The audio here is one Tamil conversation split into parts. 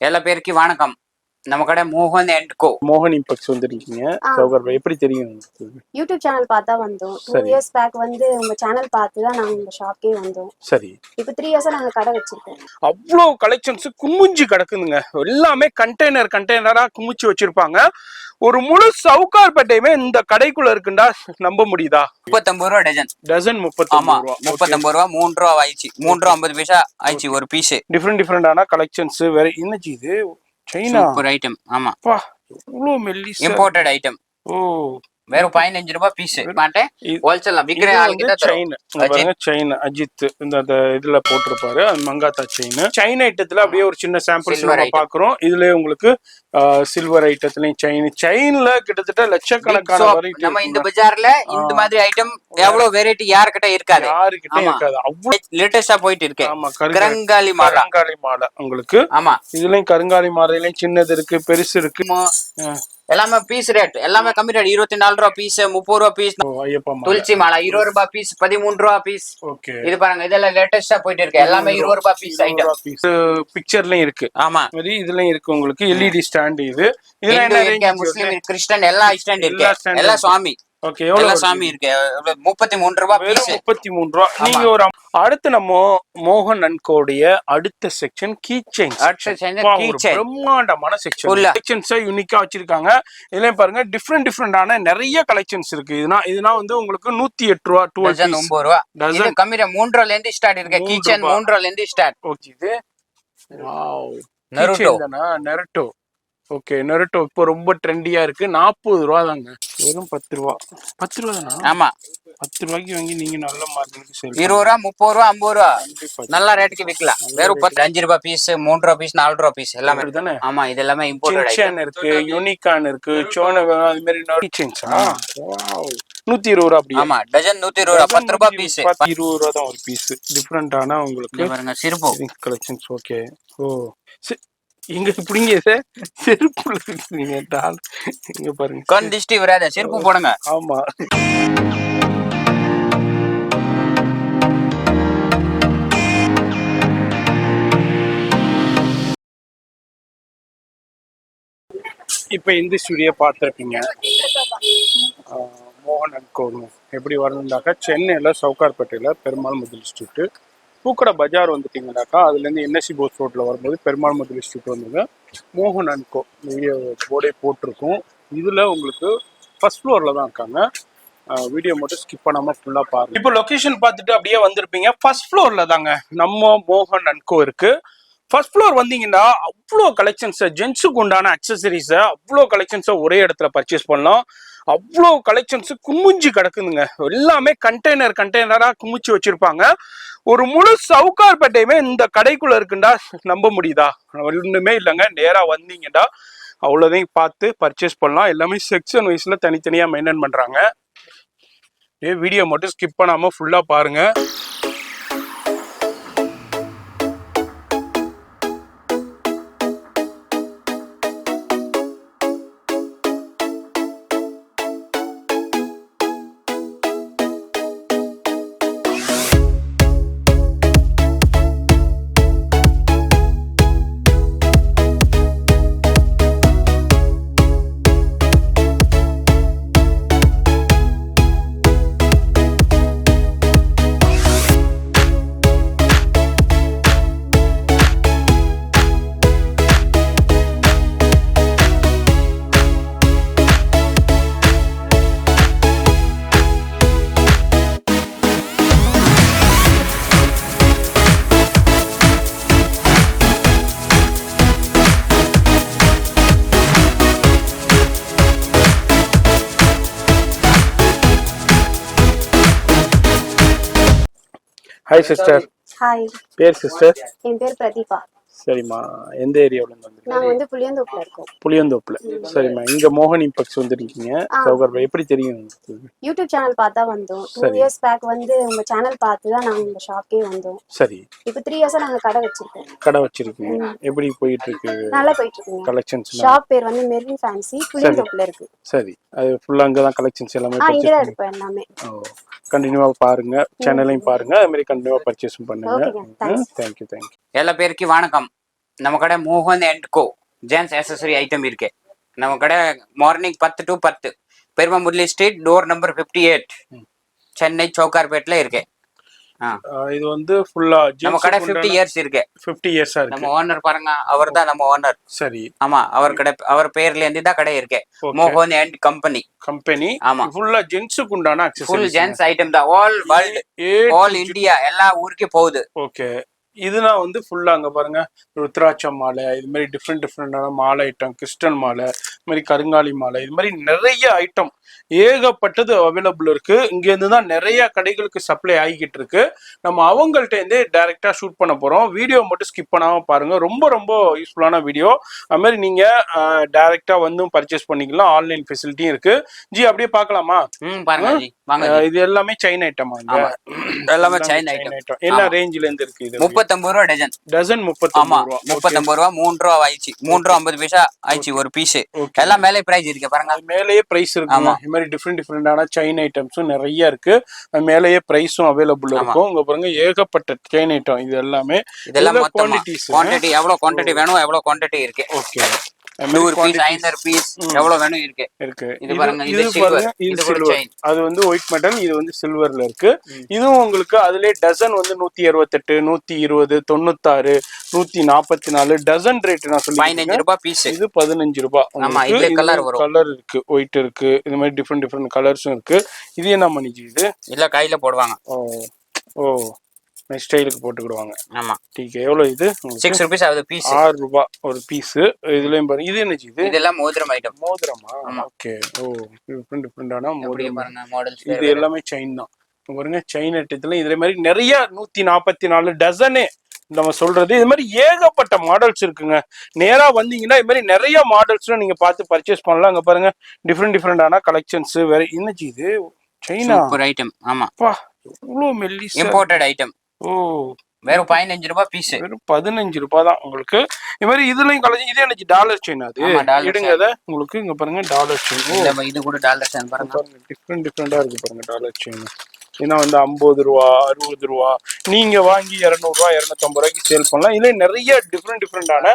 எல்லா பேருக்கு வணக்கம். நம்ம கடை மோகன் அண்ட் கோ. மோகன் இம்பெக்ஸ் வந்துருக்கீங்க. சௌகர் எப்படி தெரியும்? யூடியூப் சேனல் பார்த்தா வந்தோம். 2 இயர்ஸ் பேக் வந்து உங்க சேனல் பார்த்து தான் நாங்க இந்த ஷாப்க்கே வந்தோம். சரி. இப்போ 3 இயர்ஸா நாங்க கடை வச்சிருக்கோம். அவ்வளோ கலெக்ஷன்ஸ் குமிஞ்சு கிடக்குதுங்க. எல்லாமே கண்டெய்னரா குமிச்சு வச்சிருப்பாங்க. ஒரு முழு சவுகார்பேட்டையுமே இந்த கடைக்குள்ள இருக்குண்டா நம்ப முடியுதா? 39 ரூபா டஜன். டஜன் 39 ரூபா. 39 ரூபா 3 ரூபா ஆயிடுச்சு. 3 ரூபா 50 பைசா ஆயிடுச்சு ஒரு பீஸ். டிஃபரெண்டான கலெக்ஷன்ஸ் வேற. என்னச்சு இது? China super item. ஆமா. பா இவ்ளோ மெல்லிசா இம்போர்ட்டட் ஐட்டம். ஓ வெறும் 15 ரூபாய் பீஸ். மாட்டே ஹோல்சேல் விக்கிற ஆளுகிட்ட செயின். பாருங்க செயின் அஜித் இந்த இதுல போட்டிருப்பாரு. அது மங்காத்தா செயின் ஐட்டத்துல அப்படியே ஒரு சின்ன சாம்பிள்ஸ் நம்ம பாக்குறோம். இதுலயே உங்களுக்கு சில்வர் ஐட்டத்துலயும் செயின்ல கிட்டத்தட்ட லட்சக்கணக்கான வெரைட்டி. நம்ம இந்த பஜார்ல இந்த மாதிரி ஐட்டம் எவ்வளவு வெரைட்டி யார்கிட்ட இருக்காது. அவ்வளவு லேட்டஸ்டா போயிட்டு இருக்கு. ஆமா. கருங்காலி மாலை உங்களுக்கு. ஆமா. இதுலயும் கருங்காலி மாலையிலயும் சின்னது இருக்கு, பெருசு இருக்கு. எல்லாமே பீஸ் ரேட் எல்லாமே கம்மி ரேட். 24 ரூபா பீஸ், 30 ரூபா பீஸ். துளசி மாலை 20 ரூபா பீஸ், 13 ரூபா பீஸ். இது பாருங்க, இதெல்லாம் லேட்டஸ்டா போயிட்டு இருக்கு. எல்லாமே 20 ரூபா பீஸ் ஐட்டம். பிக்சர்லயும் இருக்கு. ஆமா. இதுலயும் இருக்கு உங்களுக்கு எல்இடி ஸ்டாண்ட். இது இதெல்லாம் என்ன முஸ்லிம் கிறிஸ்டியன் எல்லா ஸ்டாண்ட் இருக்கு. எல்லா சுவாமி. ஓகே. எவ்வளவு சாமி இருக்கு? 33 ரூபாய் பீஸ். 33 ரூபாய். நீங்க ஒரு அடுத்து நம்ம மோகன் அண்ட் கோடைய அடுத்த செக்ஷன் கீ செயின்ஸ். பிரம்மாண்டமான செக்ஷன்ஸ் யூனிக்கா வச்சிருக்காங்க. இதுலயும் பாருங்க டிஃபரெண்டான நிறைய கலெக்ஷன்ஸ் இருக்கு. இதுனா வந்து உங்களுக்கு 108 ரூபாய். 9 ரூபாய். இது கம்மி ரேட். 3 ரூபாயில இருந்து ஸ்டார்ட் இருக்கு. கீ செயின் 3 ரூபாயில இருந்து ஸ்டார்ட். ஓகே. இது வாவ் நருட்டோ. ஓகே. நருட்டோ இப்போ ரொம்ப ட்ரெண்டியா இருக்கு. 40 ரூபா தாங்க. வெறும் 10 ரூபா. 10 ரூபா தானா? ஆமா. 10 ரூபாய்க்கு வாங்கி நீங்க நல்ல மார்க்கெட்டுக்கு சேல் 20 ரூபா 30 ரூபா 50 ரூபா நல்ல ரேட்டுக்கு விற்கலாம். வெறும் 5 ரூபாய் பீஸ், 3 ரூபா பீஸ், 4 ரூபா பீஸ் எல்லாமே தானே. ஆமா. இது எல்லாமே இம்போர்ட்டட் ஐட்டம் இருக்கு. யூனிகான் இருக்கு. சோனா அது மாதிரி நிறைய செயின்ஸ். வாவ். 120 ரூபா அப்படி. ஆமா. டஜன் 120 ரூபா. 10 ரூபாய் பீஸ். 20 ரூபா தான் ஒரு பீஸ். டிஃபரெண்டான உங்களுக்கு பாருங்க சிறுபு கலெக்ஷன்ஸ். ஓகே. ஓ இங்க இப்படிங்க செருப்புல இருக்கீங்க. இங்க பாருங்க. கண் திஷ்டி வராத செருப்பு போடுங்க. ஆமா. இப்ப இந்த ஸ்டுடியோ பார்த்துருப்பீங்க. மோகன் அண்ட் கோன்னு எப்படி வரணுண்டாக்கா சென்னையில் சவுகார்பேட்டையில் பெருமாள் முதல் ஸ்ட்ரீட்டு பூக்கடை பஜார் வந்துட்டீங்கன்னாக்கா அதுலேருந்து என்எஸ்சி போஸ் ரோட்டில் வரும்போது பெருமாள் முதல் ஸ்ட்ரீட் வந்துங்க. மோகன் அண்ட் கோ வீடியோ போர்டே போட்டிருக்கும். இதில் உங்களுக்கு ஃபர்ஸ்ட் ஃப்ளோரில் தான் இருக்காங்க. வீடியோ மட்டும் ஸ்கிப் பண்ணாமல் ஃபுல்லாக பாருங்க. இப்போ லொக்கேஷன் பார்த்துட்டு அப்படியே வந்திருப்பீங்க. ஃபர்ஸ்ட் ஃப்ளோரில் தாங்க நம்ம மோகன் அண்ட் கோ இருக்குது. ஃபர்ஸ்ட் ஃப்ளோர் வந்தீங்கன்னா அவ்வளோ கலெக்ஷன்ஸை, ஜென்ஸுக்கு உண்டான அக்சசரிஸை அவ்வளோ கலெக்ஷன்ஸை ஒரே இடத்துல பர்ச்சேஸ் பண்ணலாம். அவ்வளோ கலெக்ஷன்ஸ் குமிஞ்சு கிடக்குதுங்க. எல்லாமே கண்டெய்னரா குமிச்சு வச்சிருப்பாங்க. ஒரு முழு சவுகார்பேட்டையுமே இந்த கடைக்குள்ள இருக்குண்டா நம்ப முடியுதா? ஒண்ணுமே இல்லைங்க. நேரா வந்தீங்கன்னா அவ்வளோதையும் பார்த்து பர்ச்சேஸ் பண்ணலாம். எல்லாமே செக்ஷன் வைஸ்ல தனித்தனியா மெயின்டைன் பண்றாங்க. வீடியோ மட்டும் ஸ்கிப் பண்ணாம ஃபுல்லா பாருங்க. Hi sister. ஹாய். பேர் சிஸ்டர்? என் பேர் பிரதீபா. சரிம்மா. எந்த ஏரியாவுல இருந்து? நாங்க வந்து புளியந்தோப்புல இருக்கோம். புளியந்தோப்புல. சரிம்மா. இங்க மோகன் இம்பெக்ஸ் வந்துருக்கீங்க. சௌகர் எப்படி தெரியும்? யூடியூப் சேனல் பார்த்தா வந்தோம். 2 இயர்ஸ் பேக் வந்து உங்க சேனல் பார்த்து தான் நாங்க இந்த ஷாப்க்கே வந்தோம். சரி. இப்போ 3 இயர்ஸா நாங்க கடை வச்சிருக்கோம். கடை வச்சிருக்கீங்க. எப்படி போயிட்டு இருக்கு? நல்லா போயிட்டு இருக்கு. கலெக்ஷன்ஸ் ஷாப் பேர் வந்து மெரின் ஃபேன்சி புளியந்தோப்புல இருக்கு. சரி. அது ஃபுல்லா அங்க தான் கலெக்ஷன்ஸ் எல்லாமே இங்க தான் இருக்கு எல்லாமே. கண்டினியூவா பாருங்க. சேனலையும் பாருங்க. அதே மாதிரி கண்டினியூவா பர்ச்சேஸ் பண்ணுங்க. எல்லா பேருக்கு வணக்கம். நம்ம கடை மோகன் and co gents accessory item இருக்கு. நம்ம கடை morning 10 to 10 Peruma Murali street door number 58 Chennai சௌகார்பேட்ல இருக்கு. இது வந்து ஃபுல்லா நம்ம கடை 50 இயர்ஸ் இருக்கு. 50 இயர்ஸா இருக்கு. நம்ம ஓனர் பாருங்க, அவர் தான் நம்ம ஓனர். சரி. ஆமா, அவர் கடை அவர் பேர்ல இருந்து தான் கடை இருக்கு. மோகன் அண்ட் கம்பெனி. ஆமா, ஃபுல்லா ஜென்ட்ஸ்க்கு உண்டான அக்சஸரீஸ், ஃபுல் ஜென்ஸ் ஐட்டம் தான். ஆல் வேர்ல்ட், ஆல் இந்தியா, எல்லா ஊருக்கு போகுது. ஓகே. இதுனா வந்து ஃபுல்லா அங்க பாருங்க, ருத்ராட்ச மாலை, இது மாதிரி டிஃப்ரெண்டான மாலை ஐட்டம், கிறிஸ்டன் மாலை, இது மாதிரி கருங்காலி மாலை, இது மாதிரி நிறைய ஐட்டம் ஏகப்பட்டது அவைலபிள் இருக்கு. இங்க இருந்து தான் நிறைய கடைகளுக்கு சப்ளை ஆகிக்கிட்டு இருக்கு. நம்ம அவங்கள்ட்ட இருந்தே டைரக்டா ஷூட் பண்ண போறோம். வீடியோ மட்டும் ஸ்கிப் பண்ணாம பாருங்க, ரொம்ப ரொம்ப யூஸ்ஃபுல்லான வீடியோ. அது மாதிரி நீங்க டைரக்டா வந்தும் பர்ச்சேஸ் பண்ணிக்கலாம், ஆன்லைன் ஃபெசிலிட்டியும் இருக்கு. ஜி அப்படியே பார்க்கலாமா? பாருங்க ஜி, வாங்க. இது எல்லாமே சைன் ஐட்டமா? எல்லாமே சைன் ஐட்டம். என்ன ரேஞ்சில இருந்து இருக்கு இது? 39 ரூபா டஜன். டஜன் 39 ரூபா. 39 ரூபா, 3 ரூபா ஆயிடுச்சு. 3 ரூபா 50 பைசா ஆயிடுச்சு ஒரு பீஸ். எல்லாம் மேலே பிரைஸ் இருக்கு பாருங்க. மேலேயே பிரைஸ் இருக்கு. இந்த மாதிரி டிஃப்ரெண்டான செயின் ஐட்டம்ஸும் நிறைய இருக்கு. மேலேயே பிரைஸும் அவைலபிள் இருக்கும். இங்க பாருங்க, ஏகப்பட்ட செயின் ஐட்டம். இது எல்லாமே இதெல்லாம் குவாண்டிட்டி எவ்வளவு குவாண்டிட்டி வேணும், எவ்வளவு குவாண்டிட்டி இருக்கு. ஓகே. 100 பீஸ் 500 பீஸ் எவ்வளவு வேணும் இருக்கு. இது பாருங்க, இது சில்வர். இது கூட செயின். அது வந்து ஒயிட் மெட்டல், இது வந்து சில்வர்ல இருக்கு. இதுவும் உங்களுக்கு அதுலயே டசன் வந்து 168, 120, 96, 144 டசன் ரேட் நான் சொல்லி 15 ரூபாய் பீஸ். இது 15 ரூபாய். ஆமா, இதுல கலர் வரும். கலர் இருக்கு, ஒயிட் இருக்கு, இந்த மாதிரி டிஃப்ரெண்ட் கலர்ஸும் இருக்கு. இது என்ன மணிஜி? இது இல்ல கையில போடுவாங்க. ஓ ஸ்டைலுக்கு போட்டுக்கிடுவாங்க. ஆமா. ठीक है. எவ்வளவு இது? 6 ரூபீஸ் ஆகுது பீஸ். 6 ரூபாய் ஒரு பீஸ். இதுலயும் பாருங்க, இது என்னது? இது இதெல்லாம் மோதிரம் ஐட்டம். மோதிரமா? ஓகே. ஓ, டிஃப்ரெண்டான மோதிரம் பாருங்க, மாடல்ஸ். இது எல்லாமே செயின் தான். பாருங்க, செயின் ஐட்டத்துல இதே மாதிரி நிறைய 144 டசனே நம்ம சொல்றது. இது மாதிரி ஏகப்பட்ட மாடல்ஸ் இருக்குங்க. நேரா வந்தீங்கன்னா இது மாதிரி நிறைய மாடல்ஸ்லாம் நீங்க பார்த்து பர்ச்சேஸ் பண்ணலாம். அங்க பாருங்க, டிஃப்ரெண்டான கலெக்ஷன்ஸ். வேற என்னது இது? China super item. ஆமா, இவ்வளவு மெல்லிஸ் இம்போர்ட்டட் ஐட்டம். ஓ, வெறும் 15 ரூபாய் பீஸ். வெறும் 15 ரூபாய் தான் உங்களுக்கு. இது மாதிரி இதுலயும் கலெக்ஷன். இது எனக்கு டாலர் செயின். அது எடுங்க அத. உங்களுக்கு இங்க பாருங்க, டாலர் செயின். இது கூட டாலர் செயின் பாருங்க. டிஃப்ரெண்டா இருக்கு பாருங்க டாலர் செயின். ஏன்னா வந்து 50 ரூபா, 60 ரூபா, நீங்க வாங்கி 200 ரூபா 250 ரூபாய்க்கு சேல் பண்ணலாம். இதுல நிறைய டிஃப்ரெண்டான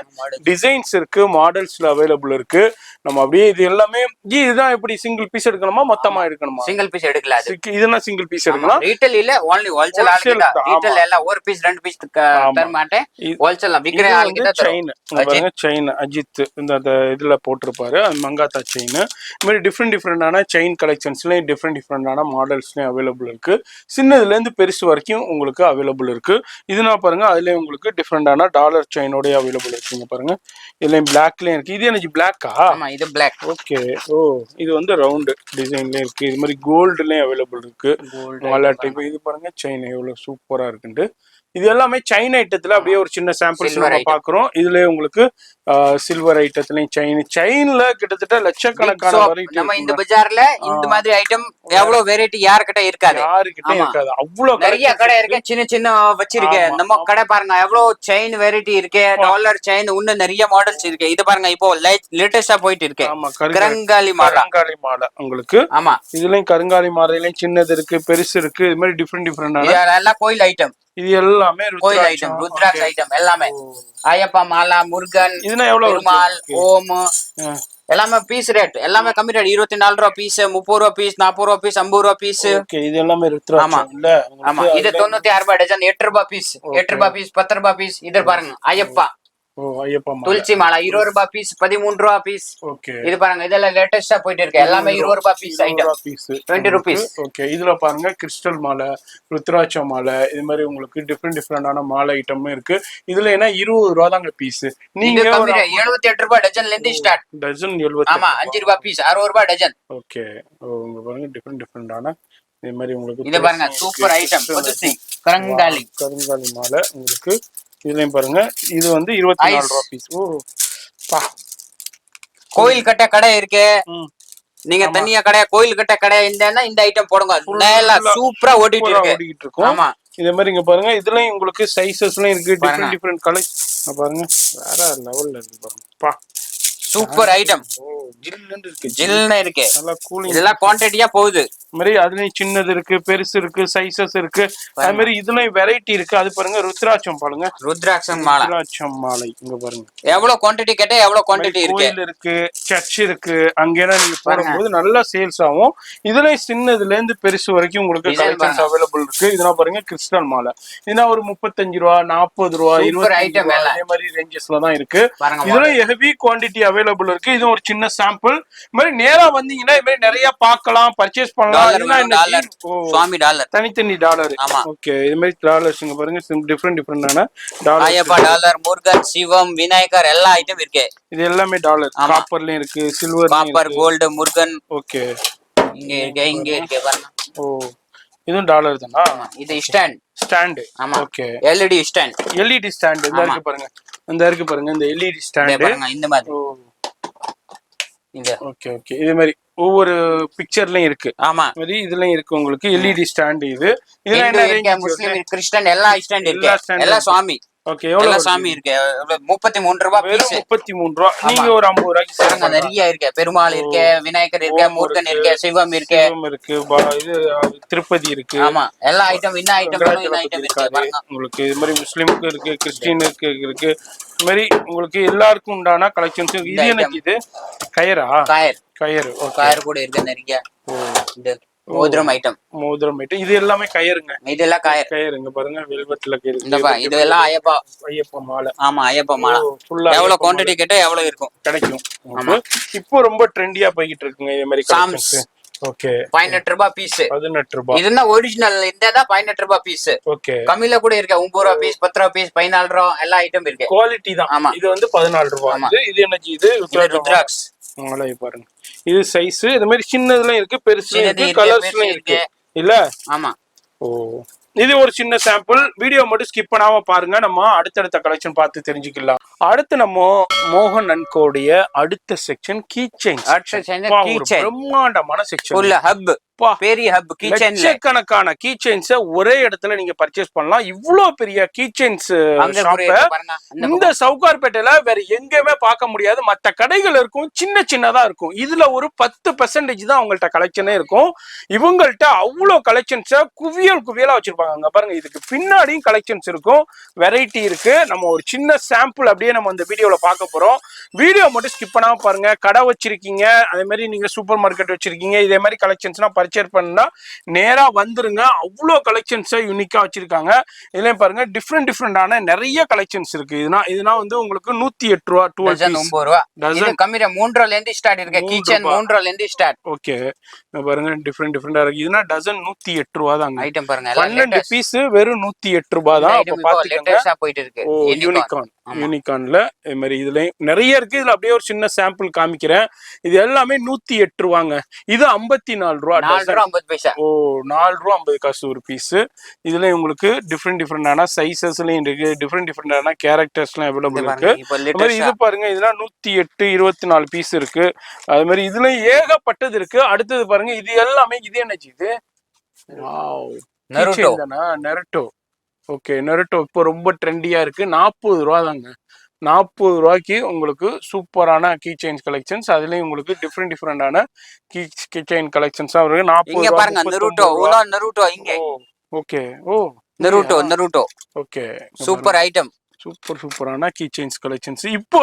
டிசைன்ஸ் இருக்கு, மாடல்ஸ்ல அவைலபிள் இருக்கு. நம்ம அப்படியே இது எல்லாமே இதுதான். எப்படி சிங்கிள் பீஸ் எடுக்கணுமா, மொத்தமா எடுக்கணுமா? சிங்கிள் பீஸ் எடுக்கலாம். இதுனா சிங்கிள் பீஸ் எடுக்கலாம். ரீட்டைல் இல்ல, only ஹோல்சேல் ஆளுகிட்ட. ரீட்டைல் எல்லாம் ஒரு பீஸ் 2 பீஸ் தர மாட்டேன். ஹோல்சேல் விக்கிற ஆளுகிட்ட செயின். பாருங்க, செயின் அஜித் இந்த இதுல போட்டிருப்பாரு, மங்காத்தா செயின். இந்த மாதிரி டிஃப்ரெண்டான செயின் கலெக்ஷன்ஸ்லயும் டிஃப்ரெண்டான மாடல்ஸ்லயும் அவைலபிள் இருக்கு. சின்னதுல இருந்து பெருசு வரைக்கும் உங்களுக்கு அவைலபிள் இருக்கு. இதுனா பாருங்க, அதுலயும் உங்களுக்கு டிஃப்ரெண்டான டாலர் செயினோட அவைலபிள் இருக்குங்க. பாருங்க, இதுலயும் பிளாக்லயும் இருக்கு. இது எனக்கு பிளாக்கா? ஆமா, இது பிளாக். ஓகே. ஓ, இது வந்து ரவுண்ட் டிசைன்லயும் இருக்கு. இது மாதிரி கோல்டுலயும் அவைலபிள் இருக்கு. மாலா டைப். இது பாருங்க, செயின் எவ்வளவு சூப்பரா இருக்குன்ட்டு. இது எல்லாமே செயின் ஐட்டத்துல அப்படியே ஒரு சின்ன சாம்பிள்ஸ் நம்ம பாக்குறோம். இதுல உங்களுக்கு சில்வர் ஐட்டத்துலயும் செயின்ல கிட்டத்தட்ட லட்சக்கணக்கான வெரைட்டி. நம்ம இந்த பஜார்ல இந்த மாதிரி ஐட்டம் எவ்வளவு வெரைட்டி யார்கிட்ட இருக்காது. அவ்வளவு நிறைய கடை இருக்கு, சின்ன சின்ன வச்சிருக்கேன். நம்ம கடை பாருங்க, எவ்வளவு செயின் வெரைட்டி இருக்கு. டாலர் செயின் இன்னும் நிறைய மாடல்ஸ் இருக்கு. இது பாருங்க, இப்போ லேட்டஸ்டா போயிட்டு இருக்கு கருங்காலி மாலை உங்களுக்கு. ஆமா, இதுலயும் கருங்காலி மாலையிலயும் சின்னது இருக்கு, பெருசு இருக்கு. இது மாதிரி டிஃப்ரெண்டான எல்லாம் கோயில் ஐட்டம். இது எல்லாமே கோயில் ஐட்டம், ருத்ராட்ச ஐட்டம் எல்லாமே. ஐயப்பா மாலா, முருகன், பெருமாள், ஓம் எல்லாமே பீஸ் ரேட் எல்லாமே கம்மி ரேட். 24 ரூபா பீஸ், 30 ரூபா பீஸ், 40 ரூபா பீஸ், 50 ரூபா பீஸ். இது எல்லாமே ருத்ராட்சம் இல்ல? ஆமா, இது 96 ரூபாய் டஜன். 8 ரூபாய் பீஸ், 8 ரூபாய் பீஸ், 10 ரூபாய் பீஸ். இது பாருங்க, ஐயப்பா துளசி மாலா 20 ரூபாய் பீஸ், 13 ரூபாய் பீஸ். இது பாருங்க, இதெல்லாம் லேட்டஸ்டா போயிட்டு இருக்கு. எல்லாமே 20 ரூபாய் பீஸ் ஐட்டம், 20 ரூபீஸ். ஓகே. இதுல பாருங்க, கிறிஸ்டல் மாலை, ருத்ராட்ச மாலை, இது மாதிரி உங்களுக்கு டிஃப்ரெண்டான மாலை ஐட்டமும் இருக்கு. இதுல என்ன 20 ரூபா தாங்க பீஸ். நீங்க 78 ரூபாய் டஜன்ல இருந்து ஸ்டார்ட். டஜன் 70. ஆமா, 5 ரூபாய் பீஸ், 60 ரூபாய் டஜன். ஓகே. உங்க பாருங்க, டிஃப்ரெண்டான இது மாதிரி உங்களுக்கு. இது பாருங்க, சூப்பர் ஐட்டம். கருங்காலி மாலை உங்களுக்கு. இதுலயும் பாருங்க, இது வந்து 24 ரூபாய் பீஸ். ஓ பா, கோயில் கட்ட கடை இருக்கு. நீங்க தனியா கடை, கோயில் கட்ட கடை இந்த ஐட்டம் போடுங்க. சூப்பரா ஓடிட்டு இருக்கும். ஆமா, இதே மாதிரி இங்க பாருங்க, இதுலயும் உங்களுக்கு சைஸஸ்லாம் இருக்கு. டிஃப்ரெண்ட் கலர் பாருங்க, வேற லெவல்ல இருக்கு பாருங்க. பா, சூப்பர் ஐட்டம். ஜில்லுன்னு இருக்கு. ஜில்லுன்னு இருக்கு. நல்லா கூலிங். இதெல்லாம் குவான்டிட்டியா போகுது. மாதிரி அதுலயும் சின்னது இருக்கு, பெருசு இருக்கு, சைசஸ் இருக்கு. அது மாதிரி இதுலயும் வெரைட்டி இருக்கு. அது பாருங்க ருத்ராட்சம் பாருங்க. ருத்ராட்சம் மாலை. ருத்ராட்சம் மாலை இங்க பாருங்க. எவ்வளவு குவான்டிட்டி கேட்டா எவ்வளவு குவான்டிட்டி இருக்கு. கோயில் இருக்கு, சர்ச் இருக்கு. அங்கேனா நீங்க போடும்போது நல்லா சேல்ஸ் ஆகும். இதுலயும் சின்னதுல இருந்து பெருசு வரைக்கும் உங்களுக்கு கலெக்ஷன்ஸ் அவைலபிள் இருக்கு. இதெல்லாம் பாருங்க கிறிஸ்டல் மாலை. இதுனா ஒரு 35 ரூபா, 40 ரூபா, 20 ரூபா அதே மாதிரி ரேஞ்சஸ்ல தான் இருக்கு. இதுல ஹெவி குவான்டிட்டி அவைலபிள் இருக்கு. இது ஒரு சின்ன சாம்பிள். இது மாதிரி நேரா வந்தீங்கன்னா இது மாதிரி நிறைய பார்க்கலாம், பர்ச்சேஸ் பண்ணலாம். சுவாமி டாலர், தனித்தனி டாலர். ஓகே, இது மாதிரி டாலர்ஸ் இங்க பாருங்க. டிஃபரெண்டான டாலர். ஐயப்பா டாலர், முருகன், சிவம், விநாயகர் எல்லா ஐட்டம் இருக்கு. இது எல்லாமே டாலர். காப்பர்லயும் இருக்கு, silver, copper, gold, Murugan. Okay, இங்க இருக்கு பாருங்க. ஓ, இதுவும் டாலர் தானா? இது ஸ்டாண்ட். ஆமா. Okay, LED stand. LED stand இந்த இருக்கு பாருங்க. இந்த இருக்கு பாருங்க, இந்த எல்இடி ஸ்டாண்ட் பாருங்க இந்த மாதிரி. இந்த ஓகே ஓகே, இது மாதிரி ஒவ்வொரு பிக்சர்லயும் இருக்கு. ஆமா, மாதிரி இதுலயும் இருக்கு உங்களுக்கு எல்இடி ஸ்டாண்ட். இது இதெல்லாம் என்ன ரேஞ்ச்? முஸ்லிம், கிறிஸ்டியன் எல்லா ஸ்டாண்ட் இருக்கு. எல்லா சுவாமி. ஓகே, எவ்வளவு சாமி இருக்கு? 33 ரூபாய் பீஸ். 33 ரூபாய். நீங்க ஒரு 50 ரூபாய்க்கு பாருங்க. நிறைய இருக்கு. பெருமாள் இருக்கு, விநாயகர் இருக்கு, முருகன் இருக்கு, சிவம் இருக்கு, இது திருப்பதி இருக்கு. ஆமா, எல்லா ஐட்டம். என்ன ஐட்டம் இருக்கு பாருங்க. உங்களுக்கு இது மாதிரி முஸ்லிமுக்கு இருக்கு, கிறிஸ்டியனுக்கு இருக்கு. இது மாதிரி உங்களுக்கு எல்லாருக்கும் உண்டான கலெக்ஷன்ஸ். இது எனக்கு இது கயரா? கயிறு. கயிறு கூட இருக்கு நிறைய. மோதிரம் ஐட்டம். இது எல்லாமே கயிறுங்க. இதெல்லாம் கயிறுங்க பாருங்க. வெல்வெட்ல இது எல்லாம் ஐயப்பா மாலை. ஆமா, ஐயப்பா மாலை. எவ்வளவு குவான்டிட்டி கேட்டா எவ்வளவு இருக்கும் கிடைக்கும். இப்போ ரொம்ப ட்ரெண்டியா போயிட்டு இருக்குங்க இது மாதிரி கலெக்ஷன்ஸ். ஓகே, 18 ரூபாய் பீஸ். 18 ரூபாய். இதுன்னா ஒரிஜினல். இந்த 18 ரூபாய் பீஸ். ஓகே, கம்மியில கூட இருக்கு. 9 ரூபாய் பீஸ், 10 ரூபாய் பீஸ், 14 ரூபாய் எல்லா ஐட்டம் இருக்கு. குவாலிட்டி தான். ஆமா, இது வந்து 14 ரூபாய். இது என்னது? இது ருத்ராட்சம் மாலை பாருங்க. இது சைஸ். இது மாதிரி சின்னதுல இருக்கு, பெருசு இருக்கு, கலர்ஸ்ல இருக்கு இல்ல? ஆமா. ஓ, இது ஒரு சின்ன சாம்பிள். வீடியோ மட்டும் ஸ்கிப் பண்ணாம பாருங்க. நம்ம அடுத்தடுத்த கலெக்ஷன் பார்த்து தெரிஞ்சுக்கலாம். அடுத்து நம்ம மோகன் அண்ட் கோடைய அடுத்த செக்ஷன் கீ செயின்ஸ். பிரம்மாண்டமான செக்ஷன். ஹப், பெரிய ஹப் கீ செயின். லட்சக்கணக்கான கீ செயின்ஸ ஒரே இடத்துல நீங்க பர்ச்சேஸ் பண்ணலாம். இவ்வளவு பெரிய கீ செயின்ஸ் ஷாப்ப இந்த சவுகார்பேட்டையில வேற எங்கேயுமே பார்க்க முடியாது. மற்ற கடைகள் இருக்கும், சின்ன சின்னதா இருக்கும். இதுல ஒரு 10% தான் அவங்கள்ட்ட கலெக்ஷனே இருக்கும். இவங்கள்ட்ட அவ்வளவு கலெக்ஷன்ஸ குவியலா வச்சிருப்பாங்க. அங்க பாருங்க, இதுக்கு பின்னாடியும் கலெக்ஷன்ஸ் இருக்கும், வெரைட்டி இருக்கு. நம்ம ஒரு சின்ன சாம்பிள் அப்படியே நம்ம இந்த வீடியோல பார்க்க போறோம். வீடியோ மட்டும் ஸ்கிப் பண்ணாம பாருங்க. கடை வச்சிருக்கீங்க, அதே மாதிரி நீங்க சூப்பர் மார்க்கெட் வச்சிருக்கீங்க, இதே மாதிரி கலெக்ஷன்ஸ்னா பர்ச்சேஸ் பண்ணா நேரா வந்துருங்க. அவ்வளோ கலெக்ஷன்ஸை யூனிக்கா வச்சிருக்காங்க. இதுலயும் பாருங்க டிஃப்ரெண்டான நிறைய கலெக்ஷன்ஸ் இருக்கு. இதுனா வந்து உங்களுக்கு 108 ரூபா, 9 ரூபா டசன். கம்மியா 3 ரூபாயில இருந்து ஸ்டார்ட் இருக்கு. கிச்சன் 3 ரூபாயில இருந்து ஸ்டார்ட். ஓகே, பாருங்க டிஃப்ரெண்டா இருக்கு. இதுனா டசன் 108 ரூபா தான். ஐட்டம் பாருங்க, 12 பீஸ் வெறும் 108 ரூபா தான். அப்ப பாத்துக்கங்க, போயிட்டு இருக்கு. யூனிகான்ல இது மாதிரி இதுல நிறைய இருக்கு. இதுல அப்படியே ஒரு சின்ன சாம்பிள் காமிக்கிறேன். இது எல்லாமே 108 ரூபாங்க. இது 54 ரூபா. 4 ரூபா 50 பைசா. ஓ, 4 ரூபா 50 காசு ஒரு பீஸ். இதுல உங்களுக்கு டிஃப்ரெண்டான சைசஸ்லயும் இருக்கு, டிஃப்ரெண்டான கேரக்டர்ஸ்லாம் அவைலபிள் இருக்கு. இது பாருங்க, இதெல்லாம் 108 24 பீஸ் இருக்கு. அது மாதிரி இதுல ஏகப்பட்டது இருக்கு. அடுத்தது பாருங்க, இது எல்லாமே இது என்னச்சு? இது நெருட்டோ. ஓகே, நெருட்டோ இப்போ ரொம்ப ட்ரெண்டியா இருக்கு. 40 ரூபா தாங்க. 40 ரூபாய்க்கு உங்களுக்கு சூப்பரான கீ செயின் கலெக்ஷன்ஸ். அதுலயும் உங்களுக்கு டிஃப்ரெண்டான கீ செயின் கலெக்ஷன்ஸ் இருக்கு. 40 பாருங்க, நெருட்டோ இங்க. Okay, oh, Naruto. Okay, super item. சூப்பரான கீ செயின்ஸ் கலெக்ஷன்ஸ். இப்போ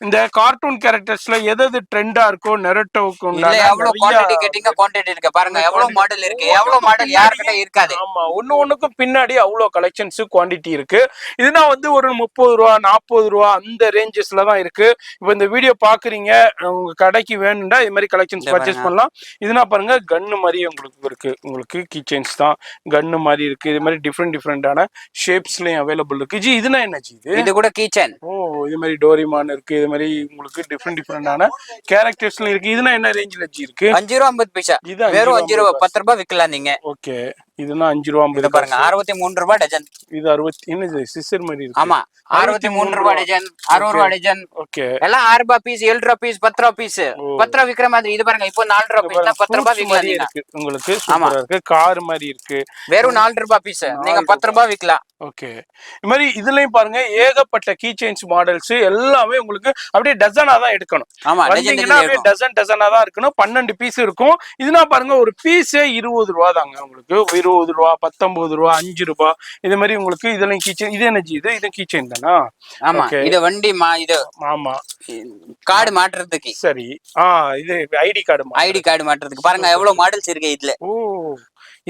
இந்த கார்ட்டூன் கேரக்டர்ஸ்ல எது ட்ரெண்டா இருக்கோ நெருட்டோக்கு எவ்வளவு குவாண்டிட்டி கேட்டிங்க, குவாண்டிட்டி இருக்கு பாருங்க. எவ்வளவு மாடல் இருக்கு, எவ்வளவு மாடல் யார்கிட்ட இருக்காது. ஆமா, ஒண்ணுக்கும் பின்னாடி அவ்வளவு கலெக்ஷன்ஸ் குவாண்டிட்டி இருக்கு. இதுனா வந்து ஒரு 30 ரூபா 40 ரூபா அந்த ரேஞ்சஸ்ல தான் இருக்கு. இப்போ இந்த வீடியோ பாக்குறீங்க, உங்க கடைக்கு வேணும்னா இது மாதிரி கலெக்ஷன்ஸ் பர்ச்சேஸ் பண்ணலாம். இதுனா பாருங்க, கன்னு மாதிரி உங்களுக்கு இருக்கு. உங்களுக்கு கீ செயின்ஸ் தான் கன்னு மாதிரி இருக்கு. இது மாதிரி டிஃப்ரெண்டான ஷேப்ஸ்லயும் அவைலபிள் இருக்கு. ஜி, இதுனா என்ன? இது கூட கீ செயின். ஓ, இது மாதிரி டோரிமான் இருக்கு. இது மாதிரி உங்களுக்கு டிஃப்ரெண்டான கேரக்டர்ஸ்ல இருக்கு. இதுனா என்ன ரேஞ்சில ஜி இருக்கு? 5 ரூபா 50 பைசா. வெறும் 5 ரூபா 10 ரூபாய் விக்கலாம் நீங்க. ஓகே, இதுனா 5 ரூபா 50 பாருங்க 63 ரூபாய் டஜன். இது 60 என்னது சிசர் மாதிரி இருக்கு. ஆமா 63 ரூபாய் டஜன், 60 ரூபாய் டஜன். ஓகே எல்லாம் 6 ரூபாய் பீஸ், 7 ரூபாய் பீஸ், 10 ரூபாய் பீஸ். 10 ரூபாய் விக்கிற மாதிரி. இது பாருங்க இப்போ 4 ரூபாய் பீஸ்னா 10 ரூபாய் விக்கலாம் நீங்க. உங்களுக்கு சூப்பரா இருக்கு. கார் மாதிரி இருக்கு. வெறும் 4 ரூபாய் பீஸ் நீங்க 10 ரூபாய் விக்கலாம். ஓகே. இது மாதிரி இதுலயும் பாருங்க ஏகப்பட்ட கீ செயின்ஸ் மாடல்ஸ் எல்லாமே உங்களுக்கு அப்படியே டசனா தான் எடுக்கணும். ஆமா வந்தீங்கன்னா அப்படியே டசனா தான் இருக்கணும். 12 பீஸ் இருக்கும். இதுனா பாருங்க ஒரு பீஸே 20 ரூபா தாங்க உங்களுக்கு. 20 ரூபா, 19 ரூபா, 5 ரூபா. இது மாதிரி உங்களுக்கு இதெல்லாம் கீ செயின். இது என்னஜி இது கீ செயின் தானா? ஆமா இது வண்டி இது ஆமா கார்டு மாற்றுறதுக்கு. சரி. இது ஐடி கார்டு மாற்றுறதுக்கு. பாருங்க எவ்வளவு மாடல்ஸ் இருக்கு இதுல. ஓ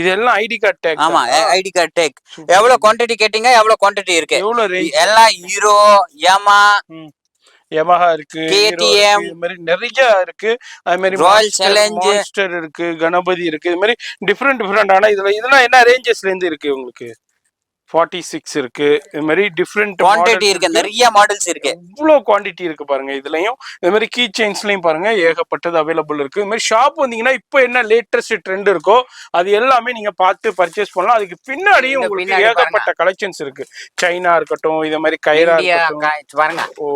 இதெல்லாம் ஐடி கார்டு டேக். ஆமா ஐடி கார்டு டேக். எவ்வளவு குவாண்டிட்டி கேட்டிங்க, எவ்வளவு குவாண்டிட்டி இருக்கு. எவ்வளவு ரேஞ்ச்? எல்லாம் ஹீரோ, யமஹா இருக்கு, KTM, இது மாதிரி நிறைய இருக்கு. அது மாதிரி ராயல் சேலஞ்ச் இருக்கு, கணபதி இருக்கு. இது மாதிரி டிஃபரெண்டான இதெல்லாம் என்ன ரேஞ்சஸ்ல இருந்து இருக்கு உங்களுக்கு? 46 இருக்கு. இது மாதிரி டிஃபரெண்ட் குவாண்டிட்டி இருக்கு, நிறைய மாடல்ஸ் இருக்கு. இவ்வளவு குவாண்டிட்டி இருக்கு பாருங்க. இதுலயும் இது மாதிரி கீ செயின்ஸ்லயும் பாருங்க ஏகப்பட்டது அவைலபிள் இருக்கு. இது மாதிரி ஷாப் வந்தீங்கன்னா இப்போ என்ன லேட்டஸ்ட் ட்ரெண்ட் இருக்கோ அது எல்லாமே நீங்க பார்த்து பர்ச்சேஸ் பண்ணலாம். அதுக்கு பின்னாடியும் உங்களுக்கு ஏகப்பட்ட கலெக்ஷன்ஸ் இருக்கு. சைனா இருக்கட்டும், இது மாதிரி கைரா இருக்கட்டும் பாருங்க. ஓ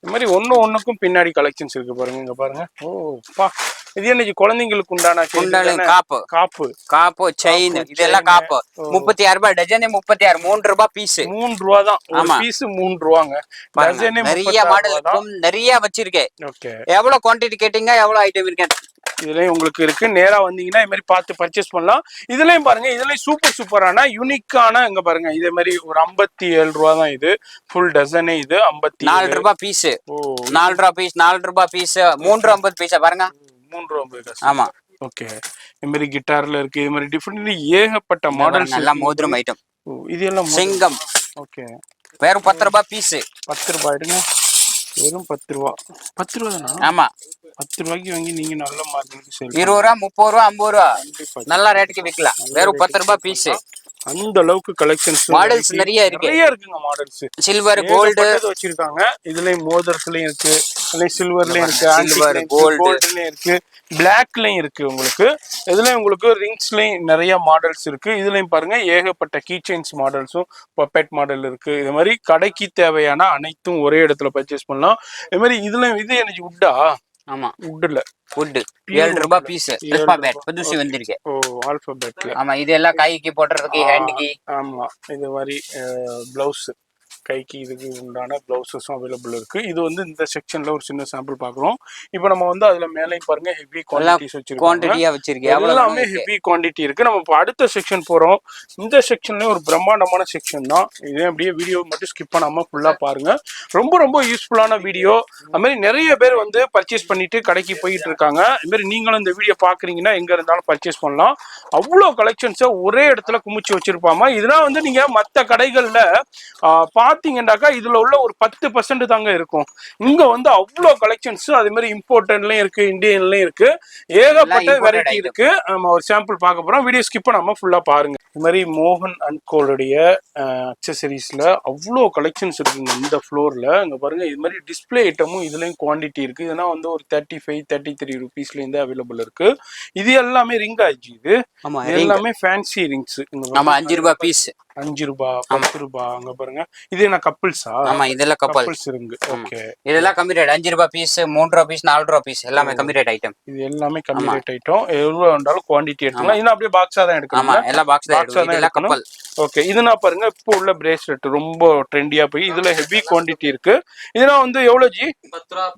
இது மாதிரி ஒண்ணுக்கும் பின்னாடி கலெக்ஷன்ஸ் இருக்கு பாருங்க. இங்க பாருங்க. ஓ பா இது என்ன குழந்தைங்களுக்கு உண்டான காப்பு செயின் இதெல்லாம் காப்பு. 36 ரூபாய் டஜன். 36 3 ரூபாய் பீஸ். 3 ரூபா தான் ஒரு பீஸ். 3 ரூபாங்க டஜன். நிறைய மாடல் நிறைய வச்சிருக்கேன். ஓகே எவ்வளவு குவாண்டிட்டி கேட்டிங்க, எவ்வளவு ஐட்டம் இருக்கு இதுலயும் உங்களுக்கு இருக்கு. நேரா வந்தீங்கன்னா இது மாதிரி பார்த்து பர்ச்சேஸ் பண்ணலாம். இதுலயும் பாருங்க இதுலயும் சூப்பரான யூனிக்கான இங்க பாருங்க இதே மாதிரி ஒரு 57 ரூபா தான் இது ஃபுல் டசனே. இது 54 ரூபாய் பீஸ். 4 ரூபாய் பீஸ், 4 ரூபாய் பீஸ், 350 பீஸ் பாருங்க. 350. ஆமா ஓகே. இது மாதிரி கிட்டார்ல இருக்கு. இது மாதிரி டிஃபரெண்ட் ஏகப்பட்ட மாடல்ஸ் எல்லாம் மோதிரம் ஐட்டம். இது எல்லாம் சிங்கம். ஓகே வெறும் 10 ரூபாய் பீஸ். 10 ரூபாய் எடுங்க. வெறும் 10 ரூபா. 10 ரூபா தானா? ஆமா 10 ரூபாய்க்கு வாங்கி நீங்க நல்ல மார்க்கெட்டுக்கு சேல் 20 ரூபா, 30 ரூபா, 50 ரூபா நல்ல ரேட்டுக்கு விக்கலாம். வெறும் 10 ரூபாய் பீஸ். அந்த அளவுக்கு கலெக்ஷன்ஸ் மாடல்ஸ் நிறைய இருக்குங்க. மாடல்ஸ் சில்வர், கோல்டு வச்சிருக்காங்க. இதுலயும் மோதிரத்துலயும் இருக்கு, சில்வர்லயும் இருக்கு, சில்வர் கோல்டுலயும் இருக்கு, பிளாக்லயும் இருக்கு. உங்களுக்கு இதுலயும் உங்களுக்கு ரிங்ஸ்லயும் நிறைய மாடல்ஸ் இருக்கு. இதுலயும் பாருங்க ஏகப்பட்ட கீ செயின்ஸ் மாடல்ஸும் பப்பெட் மாடல் இருக்கு. இது மாதிரி கடைக்கு தேவையான அனைத்தும் ஒரே இடத்துல பர்ச்சேஸ் பண்ணலாம். இது மாதிரி இதுலயும் இது எனக்கு உட்டா. ஆமா உட்ல வுட் 7 ரூபாய் பீஸ். ஆல்பாபெட் புதுசு வந்திருக்கு. ஓ ஆல்பாபெட்ல. ஆமா இது எல்லாம் கைக்கு போடுறதுக்கு, ஹேண்ட்க்கு. ஆமா இது மாதிரி ப்ளவுஸ் கைக்கு இதுக்கு உண்டான பிளவுசஸும் அவைலபிள் இருக்கு. இது வந்து இந்த செக்ஷன்ல ஒரு சின்ன சாம்பிள் பாக்குறோம். இப்போ நம்ம வந்து அதுல மேலே பாருங்க ஹெவி குவாண்டிட்டிஸ் வச்சிருக்கோம். எல்லாமே ஹெவி குவாண்டிட்டி இருக்கு. நம்ம இப்போ அடுத்த செக்ஷன் போறோம். இந்த செக்ஷன்லயே ஒரு பிரம்மாண்டமான செக்ஷன் தான் இது. அப்படியே வீடியோ மட்டும் ஸ்கிப் பண்ணாம ஃபுல்லா பாருங்க. ரொம்ப யூஸ்ஃபுல்லான வீடியோ. அது மாதிரி நிறைய பேர் வந்து பர்ச்சேஸ் பண்ணிட்டு கடைக்கு போயிட்டு இருக்காங்க. இது மாதிரி நீங்களும் இந்த வீடியோ பாக்குறீங்கன்னா எங்க இருந்தாலும் பர்ச்சேஸ் பண்ணலாம். அவ்வளோ கலெக்ஷன்ஸை ஒரே இடத்துல குமிச்சு வச்சிருப்பாங்க. இதெல்லாம் வந்து நீங்க மற்ற கடைகள்ல பாத்தீங்கன்னாக்கா இதுல உள்ள ஒரு 10% தாங்க இருக்கும். இங்க வந்து அவ்வளோ கலெக்ஷன்ஸ். அதே மாதிரி இம்போர்ட்டன்லயும் இருக்கு, இந்தியன்லயும் இருக்கு, ஏகப்பட்ட வெரைட்டி இருக்கு. நம்ம ஒரு சாம்பிள் பார்க்க போறோம். வீடியோ ஸ்கிப் பண்ணாம ஃபுல்லா பாருங்க. இது மாதிரி மோகன் அண்ட் கோலுடைய அக்சசரிஸ்ல அவ்வளோ கலெக்ஷன்ஸ் இருக்குங்க இந்த ஃப்ளோர்ல. இங்க பாருங்க இது மாதிரி டிஸ்பிளே ஐட்டமும் இதுலயும் குவான்டிட்டி இருக்கு. இதெல்லாம் வந்து ஒரு 35-33 ருபீஸ்ல இருந்து அவைலபிள் இருக்கு. இது எல்லாமே ரிங் ஆச்சு. இது எல்லாமே ஃபேன்சி ரிங்ஸ். 5 ரூபாய் பீஸ். 5 ரூபாய், 10 ரூபாய். அங்க பாருங்க இது என்ன கப்பிள்ஸா? ஆமா இதெல்லாம் கப்பிள்ஸ் ரிங். ஓகே இதெல்லாம் கம்மி ரேட். 5 ரூபாய் பீஸ், 3 ரூபாய் பீஸ், 4 ரூபாய் பீஸ் எல்லாமே கம்மி ரேட் ஐட்டம். இது எல்லாமே கம்மி ரேட் ஐட்டம். எவ்வளவு வேண்டாலும் குவாண்டிட்டி எடுத்துக்கலாம். இது அப்படியே பாக்ஸா தான் எடுக்கணும். ஆமா எல்லாம் பாக்ஸ் தான் எடுக்கணும். இதெல்லாம் கப்பல். ஓகே இதுனா பாருங்க இப்போ உள்ள பிரேஸ்லெட் ரொம்ப ட்ரெண்டியா போய் இதுல ஹெவி குவாண்டிட்டி இருக்கு. இதெல்லாம் வந்து எவ்வளவு ஜி? 10 ரூபாய்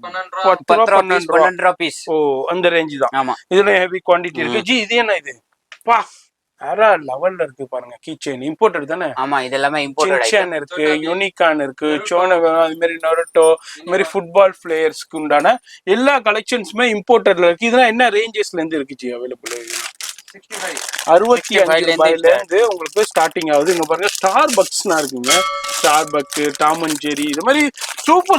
12 ரூபாய் பீஸ். ஓ அந்த ரேஞ்ச் தான். ஆமா இதுல ஹெவி குவாண்டிட்டி இருக்கு. ஜி இது என்ன இது? பா வேற லெவல்ல இருக்கு பாருங்க. கீ செயின் இம்போர்ட்டட் தானே? ஆமா இது எல்லாமே இம்போர்ட்டட் ஐட்டம் இருக்கு, யூனிகான் இருக்கு, சோனோ, அது மாதிரி நருட்டோ, இது மாதிரி ஃபுட்பால் பிளேயர்ஸ்க்கு உண்டான எல்லா கலெக்ஷன்ஸுமே இம்போர்ட்டட்ல இருக்கு. இதெல்லாம் என்ன ரேஞ்சஸ்ல இருந்து இருக்கு ஜி அவைலபிள்? 65 ரூபாயில இருந்து உங்களுக்கு ஸ்டார்டிங் ஆகுது. இங்க பாருங்க ஸ்டார் பக்ஸ்னா இருக்குங்க. Star buck, Tom and Jerry, இது மாதிரி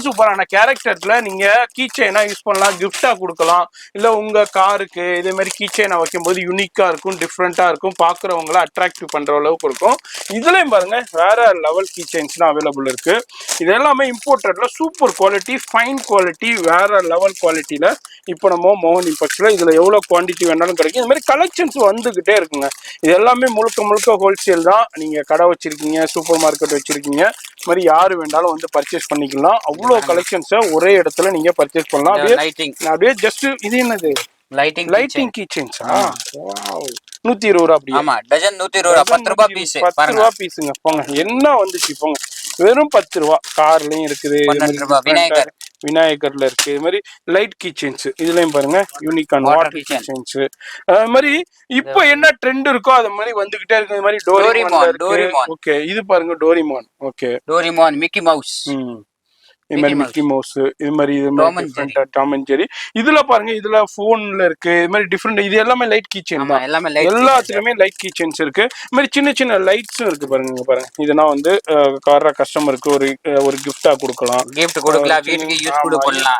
சூப்பரான கேரக்டர்ல நீங்க கீ செயினா யூஸ் பண்ணலாம், கிஃப்டா கொடுக்கலாம். இல்ல உங்க காருக்கு இதே மாதிரி கீ செயினா வைக்கும் போது யூனிக்கா இருக்கும், டிஃப்ரெண்டா இருக்கும், பாக்குறவங்கள அட்ராக்டிவ் பண்ற அளவுக்கு இருக்கும். இதுலயும் பாருங்க வேற லெவல் கீ செயின்ஸ் அவைலபிள் இருக்கு. இது எல்லாமே இம்போர்ட்டட்ல சூப்பர் குவாலிட்டி, ஃபைன் குவாலிட்டி, வேற லெவல் குவாலிட்டியில இப்போ நம்ம மோகன் இம்பெக்ஸ்ல இதுல எவ்வளவு குவான்டிட்டி வேணாலும் கிடைக்கும். இந்த மாதிரி கலெக்ஷன்ஸ் வந்துகிட்டே இருக்குங்க. இது எல்லாமே முழுக்க முழுக்க ஹோல்சேல் தான். நீங்க கடை வச்சிருக்கீங்க, சூப்பர் மார்க்கெட் வச்சிருக்கீங்க, இது மாதிரி யாரு வேண்டாலும் வந்து பர்ச்சேஸ் பண்ணிக்கலாம். அவ்வளோ கலெக்ஷன்ஸை ஒரே இடத்துல நீங்க பர்ச்சேஸ் பண்ணலாம். அப்படியே ஜஸ்ட் இது என்னது லைட்டிங் கீ செயின்ஸா? 120 ரூபா. அப்படியே ஆமா, டஜன் 120 ரூபா, 10 ரூபாய் பீஸ். 10 ரூபா பீஸுங்க. போங்க, என்ன வந்துச்சு போங்க, வெறும் 10 ரூபா. கார்லயும் இருக்குது, விநாயகர்ல இருக்கு. இது மாதிரி லைட் கீ செயின்ஸ் இதுலயும் பாருங்க, யூனிகான் வாட்டர் கீ செயின்ஸ். அது மாதிரி இப்ப என்ன ட்ரெண்ட் இருக்கோ அது மாதிரி வந்துகிட்டே இருக்கு. இது மாதிரி டோரிமான். ஓகே, இது பாருங்க Doraemon. Okay, Doraemon, Mickey mouse, இது மாதிரி மிக்கி மவுஸ், இது மாதிரி டாம் அண்ட் ஜெரி. இதுல பாருங்க, இதுல போன்ல இருக்கு. இது மாதிரி டிஃப்ரெண்ட், இது எல்லாமே லைட் கீ செயின் தான். எல்லாத்துலயுமே லைட் கீ செயின்ஸ் இருக்கு. இது மாதிரி சின்ன சின்ன லைட்ஸும் இருக்கு பாருங்க. பாருங்க, இதெல்லாம் வந்து கார கஸ்டமருக்கு ஒரு கிஃப்டா கொடுக்கலாம், வீட்டுக்கு யூஸ்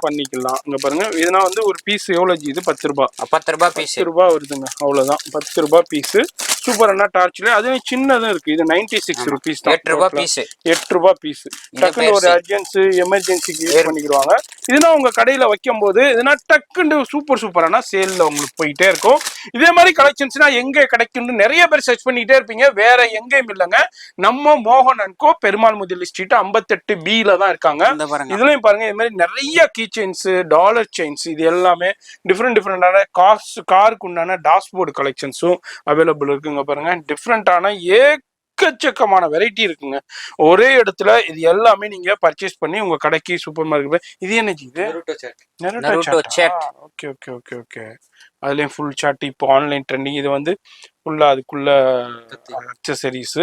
பண்ணிக்கலாம். இங்க பாருங்க, இதெல்லாம் வந்து ஒரு பீஸ் எவ்வளவு? இது 10 ரூபாய். 10 ரூபாய் வருதுங்க, அவ்வளவுதான். 10 ரூபாய் பீஸ். சூப்பரான டார்ச்ல அதுவும் சின்னதும் இருக்கு. இது 96 rupees தான். 8 ரூபாய் பீஸ். டக்குன்னு ஒரு அர்ஜென்சி எமர்ஜென்சிக்கு யூஸ் பண்ணிக்கிறாங்க. இதுனா உங்க கடையில வைக்கும் போது இதுனா டக்குன்னு சூப்பரான சேல்ல உங்களுக்கு போயிட்டே இருக்கும். இதே மாதிரி கலெக்ஷன்ஸ்னா எங்க கிடைக்கும்னு நிறைய பேர் சர்ச் பண்ணிட்டே இருப்பீங்க. வேற எங்கேயும் இல்லைங்க, நம்ம மோகன் and go, Perumal Mudali street 58B தான் இருக்காங்க. இதுலயும் பாருங்க, இது மாதிரி நிறைய கீ செயின்ஸ், டாலர் செயின்ஸ், இது எல்லாமே டிஃப்ரெண்டான காருக்கு உண்டான டாஷ்போர்டு கலெக்ஷன்ஸும் அவைலபிள் இருக்குங்க. பாருங்க, டிஃப்ரெண்டான எக்கச்சக்கமான வெரைட்டி இருக்குங்க ஒரே இடத்துல. இது எல்லாமே நீங்க பர்ச்சேஸ் பண்ணி உங்க கடைக்கு, சூப்பர் மார்க்கெட். இது என்ன? இது நருட்டோ சாட். Okay okay okay okay. அதுலயும் ஃபுல் சாட் இப்போ ஆன்லைன் ட்ரெண்டிங். இது வந்து ஃபுல்லா அதுக்குள்ள அக்சசரிஸ்.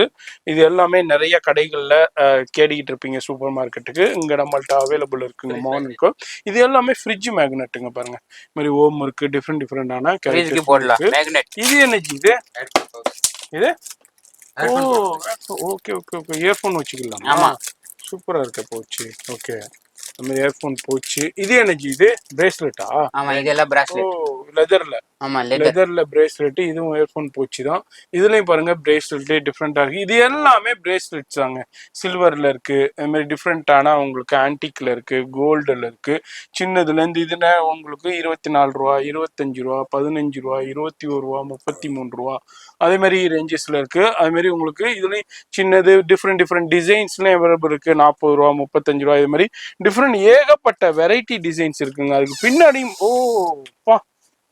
இது எல்லாமே நிறைய கடைகள்ல தேடிக்கிட்டு இருப்பீங்க சூப்பர் மார்க்கெட்டுக்கு. இங்க நம்மள்ட்ட அவைலபிள் இருக்குங்க மார்னிங்க்கு. இது எல்லாமே ஃப்ரிட்ஜ் மேக்னெட்டுங்க. பாருங்க, இந்த மாதிரி ஓம் இருக்கு, டிஃப்ரெண்டான மேக்னெட். இது என்ன? இது ஓகே ஓகே ஓகே. இயர்போன் வச்சுக்கலாம். ஆமா, சூப்பரா இருக்கு போச்சு. ஓகே, நம்ம இயர்போன் போச்சு. இது என்ன? இது பிரேஸ்லெட்டா? ஆமா, இதெல்லாம் பிரேஸ்லெட். லெதர்ல. ஆமா, லெதர்ல பிரேஸ்லெட். இதுவும் இயர்போன் போச்சு தான். இதுலயும் பாருங்க பிரேஸ்லெட் டிஃப்ரெண்டா இருக்கு. இது எல்லாமே பிரேஸ்லெட்ஸ் தாங்க. சில்வர்ல இருக்கு, அது மாதிரி டிஃப்ரெண்டான உங்களுக்கு ஆன்டிக்ல இருக்கு, கோல்டுல இருக்கு. சின்னதுல இருந்து இதுல உங்களுக்கு 24 ரூபா, 25 ரூபா, 15 ரூபா, 21 ரூபா, 33 ரூபா, அதே மாதிரி ரேஞ்சஸ்ல இருக்கு. அதே மாதிரி உங்களுக்கு இதுலயும் சின்னது டிஃப்ரெண்ட் டிசைன்ஸ்லயும் அவைலபிள் இருக்கு. 40 ரூபா, 35 ரூபா, இது மாதிரி டிஃப்ரெண்ட் ஏகப்பட்ட வெரைட்டி டிசைன்ஸ் இருக்குங்க. அதுக்கு பின்னாடி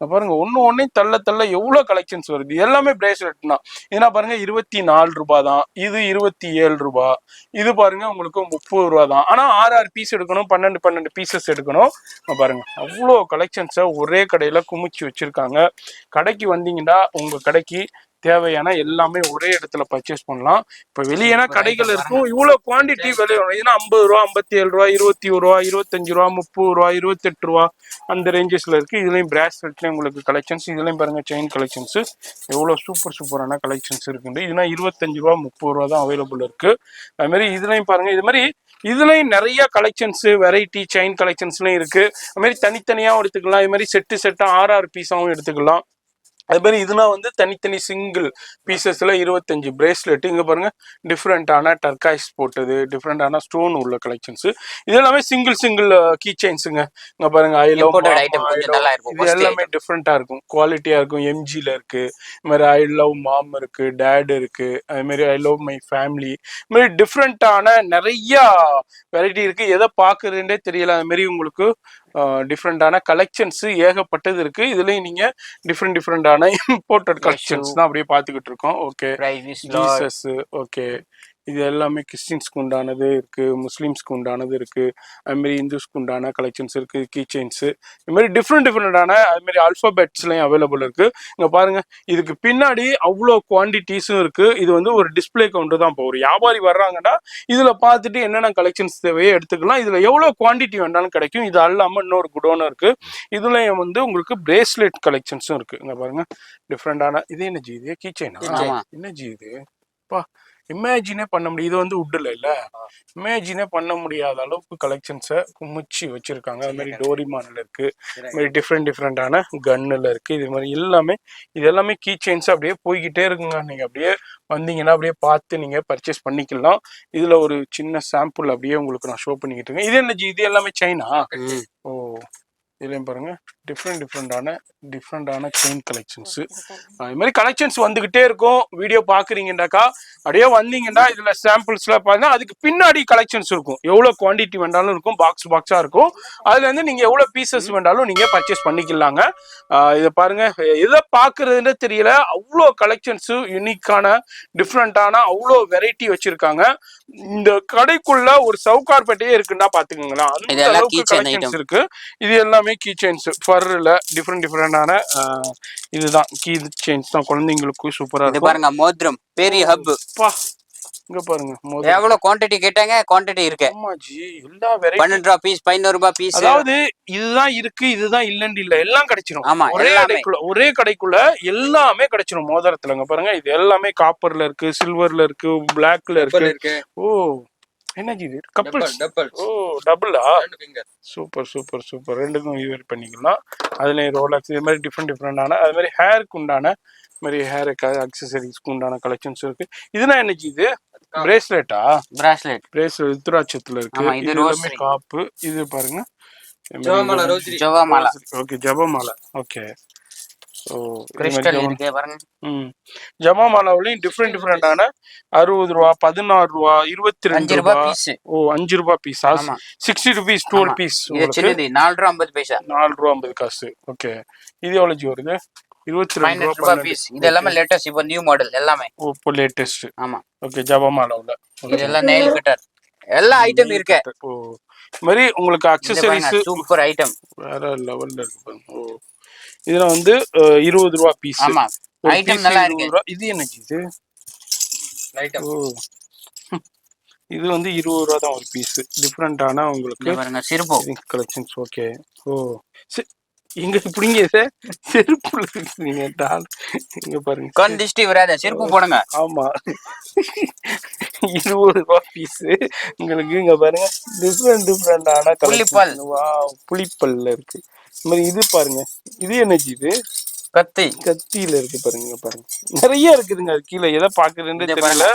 பாருங்க, ஒன்னையும் தள்ள எவ்வளவு கலெக்ஷன்ஸ் வருது. எல்லாமே பிரேஸ்லெட் தான். ஏன்னா பாருங்க, 24 ரூபாய் தான். இது 27 ரூபாய். இது பாருங்க உங்களுக்கு 30 ரூபா தான். ஆனா 6 பீஸ் எடுக்கணும், 12 பீசஸ் எடுக்கணும். பாருங்க, அவ்வளோ கலெக்ஷன்ஸை ஒரே கடையில குமிச்சு வச்சிருக்காங்க. கடைக்கு வந்தீங்கன்னா உங்க கடைக்கு தேவையான எல்லாமே ஒரே இடத்துல பர்ச்சேஸ் பண்ணலாம். இப்ப வெளியேனா கடைகள் இருக்கும், இவ்வளவு குவான்டிட்டி விலை வரும். ஏன்னா 50 ரூபா, 57 ரூபா, 21 ரூபா, 25 ரூபா, 30 ரூபா, 28 ரூபா, அந்த ரேஞ்சஸ்ல இருக்கு. இதுலயும் பிராஸ்லெட்லயும் உங்களுக்கு கலெக்ஷன்ஸ். இதுலயும் பாருங்க செயின் கலெக்ஷன்ஸ் எவ்வளவு சூப்பரான கலெக்ஷன்ஸ் இருக்குண்டு. இதுனா 25 ரூபா, 30 ரூபா தான் அவைலபிள் இருக்கு. அது மாதிரி இதுலயும் பாருங்க, இது மாதிரி இதுலயும் நிறைய கலெக்ஷன்ஸ், வெரைட்டி செயின் கலெக்ஷன்ஸ்லயும் இருக்கு. அது மாதிரி தனித்தனியாவும் எடுத்துக்கலாம், இது மாதிரி செட்டா 6 பீஸாவும் எடுத்துக்கலாம். அது மாதிரி இதுனா வந்து தனித்தனி சிங்கிள் பீசஸ்ல 25 பிரேஸ்லெட். இங்க பாருங்க, டிஃப்ரெண்டான டர்காய்ஸ் போட்டது, டிஃப்ரெண்டான ஸ்டோன் உள்ள கலெக்ஷன்ஸ். இது எல்லாமே சிங்கிள் கீ செயின்ஸுங்க. இங்க பாருங்க, ஐ லவ் இது எல்லாமே டிஃப்ரெண்டா இருக்கும், குவாலிட்டியா இருக்கும். எம்ஜில இருக்கு, இது மாதிரி ஐ லவ் மாம் இருக்கு, டேட் இருக்கு, அது மாதிரி ஐ லவ் மை ஃபேமிலி, இது மாதிரி டிஃப்ரெண்டான நிறைய வெரைட்டி இருக்கு. எதை பாக்குறதுன்றே தெரியல. அது மாதிரி உங்களுக்கு டிஃப்ரெண்டான கலெக்ஷன்ஸ் ஏகப்பட்டது இருக்கு. இதுலயும் நீங்க டிஃப்ரெண்டான இம்போர்ட்டட் கலெக்ஷன்ஸ் தான் அப்படியே பார்த்துக்கிட்டு இருக்கோம். Okay, Jesus. ஓகே, இது எல்லாமே கிறிஸ்டின்ஸ்க்கு உண்டானது இருக்கு, முஸ்லீம்ஸ்க்கு உண்டானது இருக்கு, அது மாதிரி இந்துஸ்க்கு உண்டான கலெக்ஷன்ஸ் இருக்கு, கீ செயின்ஸ், இது மாதிரி டிஃப்ரெண்டான அது மாதிரி ஆல்பாபெட்ஸ்லயும் அவைலபிள் இருக்கு. இங்க பாருங்க, இதுக்கு பின்னாடி அவ்வளோ குவான்டிட்டிஸும் இருக்கு. இது வந்து ஒரு டிஸ்பிளே கவுண்டர் தான். இப்போ ஒரு வியாபாரி வர்றாங்கன்னா இதுல பார்த்துட்டு என்னென்ன கலெக்ஷன்ஸ் தேவையோ எடுத்துக்கலாம். இதுல எவ்வளவு குவான்டிட்டி வேண்டாலும் கிடைக்கும். இது அல்லாம இன்னொரு குடோனும் இருக்கு. இதுலயும் வந்து உங்களுக்கு பிரேஸ்லெட் கலெக்ஷன்ஸும் இருக்கு. இங்க பாருங்க, டிஃப்ரெண்டான. இது என்ன ஜி? இது கீ செயினா? என்ன ஜி இது? இமேஜினே பண்ண முடியும். இது வந்து உட்ல இல்ல, இமேஜினே பண்ண முடியாத அளவுக்கு கலெக்ஷன்ஸை குமிச்சு வச்சிருக்காங்க. அது மாதிரி டோரிமான்ல இருக்கு, இது மாதிரி டிஃப்ரெண்டான கன்னுல இருக்கு. இது மாதிரி இது எல்லாமே கீ செயின்ஸ் அப்படியே போய்கிட்டே இருக்குங்க. நீங்க அப்படியே வந்தீங்கன்னா அப்படியே பார்த்து நீங்க பர்ச்சேஸ் பண்ணிக்கலாம். இதுல ஒரு சின்ன சாம்பிள் அப்படியே உங்களுக்கு நான் ஷோ பண்ணிக்கிட்டு இருக்கேன். இது என்ன ஜி? இது எல்லாமே சைனா? ஓ, இதுலயும் பாருங்க டிஃப்ரெண்டான செயின் கலெக்ஷன்ஸ். இது மாதிரி கலெக்ஷன்ஸ் வந்துகிட்டே இருக்கும். வீடியோ பாக்குறீங்கன்னாக்கா அப்படியே வந்தீங்கன்னா இதுல சாம்பிள்ஸ்ல பாருங்க, அதுக்கு பின்னாடி கலெக்ஷன்ஸ் இருக்கும். எவ்வளவு குவான்டிட்டி வேண்டாலும் இருக்கும், பாக்ஸா இருக்கும். அதுல இருந்து நீங்க எவ்வளவு பீசஸ் வேண்டாலும் நீங்க பர்ச்சேஸ் பண்ணிக்கலாங்க. இதை பாருங்க, எதை பாக்குறதுன்னு தெரியல, அவ்வளோ கலெக்ஷன்ஸ் யூனிக்கான டிஃப்ரெண்டான அவ்வளோ வெரைட்டி வச்சிருக்காங்க. இந்த கடைக்குள்ள ஒரு சவுகார்பேட்டையே இருக்குன்னா பாத்துக்கோங்களேன், அந்த அளவுக்கு கலெக்ஷன்ஸ் இருக்கு. இது எல்லாமே கீ செயின்ஸ், ஃபர்ல டிஃப்ரெண்டான இதுதான் கீ செயின்ஸ் தான், குழந்தைங்களுக்கு சூப்பரா இருக்கும். பாருங்க மோதிரம் பெரிய ஹப், இங்க பாருங்க எவ்வளவு குவாண்டிட்டி கேட்டாங்க, குவாண்டிட்டி இருக்கு. ஆமாஜி, எல்லா வெரைட்டி 12 ரூபாய் பீஸ், 15 ரூபாய் பீஸ். அதாவது இதுதான் இருக்கு, இதுதான் இல்லன்னு இல்ல, எல்லாம் கிடைச்சிரும். ஆமா, ஒரே கடைக்குள்ள எல்லாமே கிடைச்சிரும். மோதிரத்துலங்க பாருங்க, இது எல்லாமே காப்பர்ல இருக்கு, சில்வர்ல இருக்கு, பிளாக்ல இருக்கு. ஓ என்னஜி இது கப்பிள்ஸ், ஓ டபுளா, சூப்பர். ரெண்டுக்கும் யூஸ் பண்ணிக்கலாம். அதுல ரோலக்ஸ், இது மாதிரி டிஃப்ரெண்டான, அது மாதிரி ஹேருக்கு உண்டான மாதிரி ஹேர் அக்சசரிஸ்க்கு உண்டான கலெக்ஷன்ஸ் இருக்கு. இதுனா என்னஜி இது பிரேஸ்லெட் ருத்ராட்சத்துல இருக்கு. இது எல்லாமே காப்பு. இது பாருங்க ஜவமாலா, ஓகே ஜபமாலா, ஓகே. கிறிஸ்டல் இருக்கு பாருங்க. ஜபமாலாவிலையும் டிஃப்ரெண்டான 60 ரூபா, 16 ரூபா, 22 ரூபா. ஓ 5 ரூபா பீஸ், 60 rupees 12 பீஸ். இது சின்னது 4 ரூபா 50 பைசா, 4 ரூபா 50 காசு. ஓகே, இது எவ்வளவு வருது? 22 ரூபா பீஸ். இது எல்லாமே லேட்டஸ்ட், இப்போ நியூ மாடல் எல்லாமே. ஓ இப்போ லேட்டஸ்ட். ஆமா, ஓகே. ஜபமாலாவுல இதெல்லாம் நெயில் கட்டர் எல்லா ஐட்டம் இருக்கு. ஓ மாதிரி உங்களுக்கு அக்சசரிஸ் சூப்பர் ஐட்டம், வேற லெவல்ல இருக்கு பாருங்க. ஓ இதுல வந்து 20 ரூபா பீஸ். ஆமா, ஐட்டம் நல்லா இருக்கு. இது என்னது இது ஐட்டம்? ஓ இது வந்து 20 ரூபா தான் ஒரு பீஸ். டிஃப்ரெண்டான உங்களுக்கு பாருங்க செருப்பு கலெக்ஷன்ஸ். ஓகே. ஓ இங்க இப்படிங்க செருப்புல இருக்கீங்க, இங்க பாருங்க, கண் திஷ்டி வராத செருப்பு போடுங்க. ஆமா 20 ரூபா பீஸ் உங்களுக்கு. இங்க பாருங்க டிஃப்ரெண்டான புளிப்பல்ல இருக்கு. இந்த மாதிரி இது பாருங்க, இது என்னஜி இது கத்தியில இருக்கு பாருங்க. நிறைய இருக்குதுங்க, அது கீழே எதை பாக்குறதுன்னு தெரியல.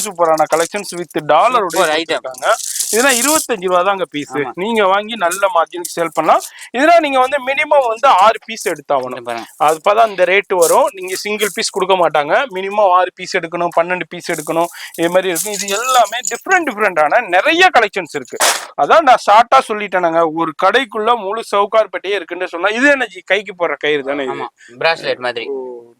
சூப்பரான கலெக்ஷன்ஸ் வித் டாலர் இருக்காங்க. இதெல்லாம் 25 ரூபா தாங்க பீஸ். நீங்க வாங்கி நல்ல மார்ஜினுக்கு சேல் பண்ணலாம். இதெல்லாம் நீங்க வந்து மினிமம் வந்து 6 பீஸ் எடுத்தாகணும், அப்பதான் இந்த ரேட்டு வரும். நீங்க சிங்கிள் பீஸ் கொடுக்க மாட்டாங்க, மினிமம் 6 பீஸ் எடுக்கணும், 12 பீஸ் எடுக்கணும், இது மாதிரி இருக்கும். இது எல்லாமே டிஃப்ரெண்டான நிறைய கலெக்ஷன்ஸ் இருக்கு. அதான் நான் ஷார்ட்டா சொல்லிட்டேனாங்க, ஒரு கடைக்குள்ள முழு சவுகார்பேட்டையே இருக்குன்னு சொன்னா. இது என்ன கைக்கு போடுற கயிறு தானே, பிராஸ்லெட் மாதிரி.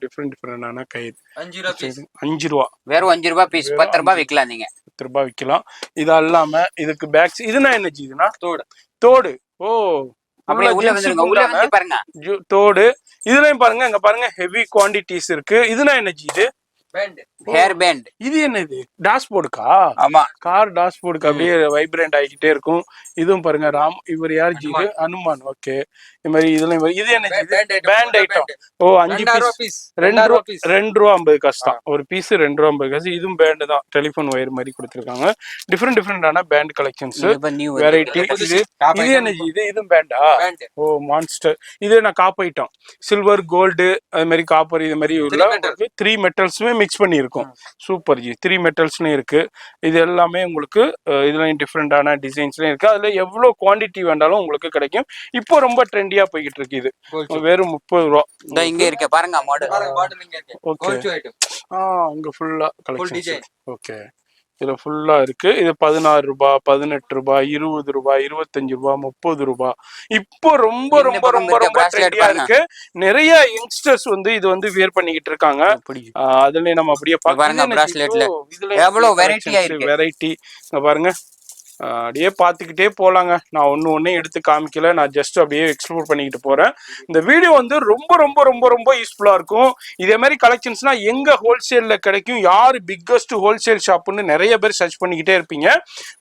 டிஃப்ரெண்டான கயிறு. 5 ரூபா, வெறும் 5 ரூபா பீஸ். 10 ரூபாய் விற்கலாம், நீங்க 10 ரூபாய் விற்கலாம். இது இல்லாம இதுக்கு பேக்ஸ், இதுனா என்னஜி? இதுனா தோடு. ஓ அப்படியே உள்ள வந்து பாருங்க தோடு. இதுலயும் பாருங்க, இங்க பாருங்க ஹெவி குவான்டிட்டிஸ் இருக்கு. இதுனா என்னஜி? இது ஹேர் பேண்ட். இது என்னது? டாஷ்போர்டுக்கா? ஆமா, கார் டாஷ்போர்டுக்கு அப்படியே வைப்ரண்ட் ஆகிட்டே இருக்கும். இதுவும் பாருங்க, இவர் யார் ஜி? அனுமான். ஓகே. இது மாதிரி இதுல இது என்ன பேண்ட் ஐட்டம்? ஓ 5 பீஸ் 2 ரூபா 50 காசு தான் ஒரு பீஸ். 2 ரூபா 50 காசு. இதுவும் பேண்ட் தான், டெலிபோன் ஒயர் மாதிரி கொடுத்துருக்காங்க. டிஃப்ரெண்டான பேண்ட் கலெக்ஷன்ஸ், வெரைட்டி. இது என்ன ஜி? இதுவும் பேண்டா? ஓ மான்ஸ்டர். இது நான் காப் ஐட்டம், சில்வர், கோல்டு, அது மாதிரி காப்பர், இது மாதிரி உள்ள 3 மெட்டல்ஸுமே மிக்ஸ் பண்ணி இருக்கும். Super G. 3 மெட்டல்ஸ்லயும் இருக்கு. இது எல்லாமே உங்களுக்கு இதுலயும் டிஃப்ரெண்டான டிசைன்ஸ்லயும் இருக்கு. அதுல எவ்வளவு குவான்டிட்டி வேண்டாலும் உங்களுக்கு கிடைக்கும். இப்போ ரொம்ப ட்ரெண்டியா போய்கிட்டு இருக்கு. இது வெறும் 30 ரூபா. இங்க இருக்கு பாருங்க மாடல். ஓகே. இங்க ஃபுல்லா கலெக்ஷன். ஓகே, இதுல ஃபுல்லா இருக்கு. இது 16 ரூபாய், 18 ரூபாய், 20 ரூபாய், 25 ரூபாய், 30 ரூபாய். இப்போ ரொம்ப ட்ரெண்டியா இருக்கு. நிறைய யங்ஸ்டர்ஸ் வந்து இது வந்து வியர் பண்ணிக்கிட்டு இருக்காங்க. அதுல நம்ம அப்படியே வெரைட்டி பாருங்க. அப்படியே பார்த்துக்கிட்டே போலாங்க. நான் ஒன்னே எடுத்து காமிக்கல, நான் ஜஸ்ட் அப்படியே எக்ஸ்ப்ளோர் பண்ணிக்கிட்டு போறேன். இந்த வீடியோ வந்து ரொம்ப யூஸ்ஃபுல்லா இருக்கும். இதே மாதிரி கலெக்ஷன்ஸ்னா எங்க ஹோல்சேல்ல கிடைக்கும், யாரு பிக்கஸ்ட் ஹோல்சேல் ஷாப்னு நிறைய பேர் சர்ச் பண்ணிக்கிட்டே இருப்பீங்க.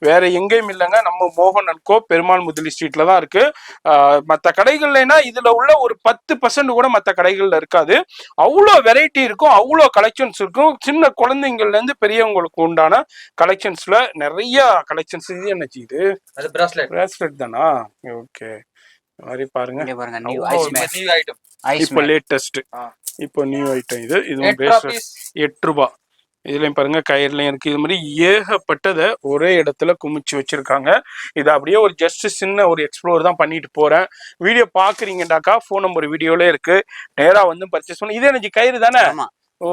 வேற எங்கேயும் இல்லைங்க, நம்ம மோகன் அண்ட் கோ பெருமாள் முதலி ஸ்ட்ரீட்ல தான் இருக்கு. மற்ற கடைகள்லனா இதுல உள்ள ஒரு 10% கூட மற்ற கடைகள்ல இருக்காது. அவ்வளோ வெரைட்டி இருக்கும், அவ்வளோ கலெக்ஷன்ஸ் இருக்கும். சின்ன குழந்தைங்கள்ல இருந்து பெரியவங்களுக்கு உண்டான கலெக்ஷன்ஸ்ல நிறைய கலெக்ஷன்ஸ். இது என்ன இது? அது பிராஸ்லெட் தானா? ஓகே. மாதிரி பாருங்க, இப்போ லேட்டஸ்ட், இப்போ நியூ ஐட்டம். இது 8 ரூபாய். இதுலயும் பாருங்க கயிறுலயும் இருக்கு. இது மாதிரி ஏகப்பட்டதை ஒரே இடத்துல குமிச்சு வச்சிருக்காங்க. இது அப்படியே ஒரு ஜஸ்ட் சின்ன ஒரு எக்ஸ்ப்ளோர் தான் பண்ணிட்டு போறேன். வீடியோ பாக்குறீங்கடாக்கா ஃபோன் நம்பர் வீடியோல இருக்கு, நேரா வந்து பர்ச்சேஸ் பண்ணி. இது எனக்கு கயிறு தானே? ஓ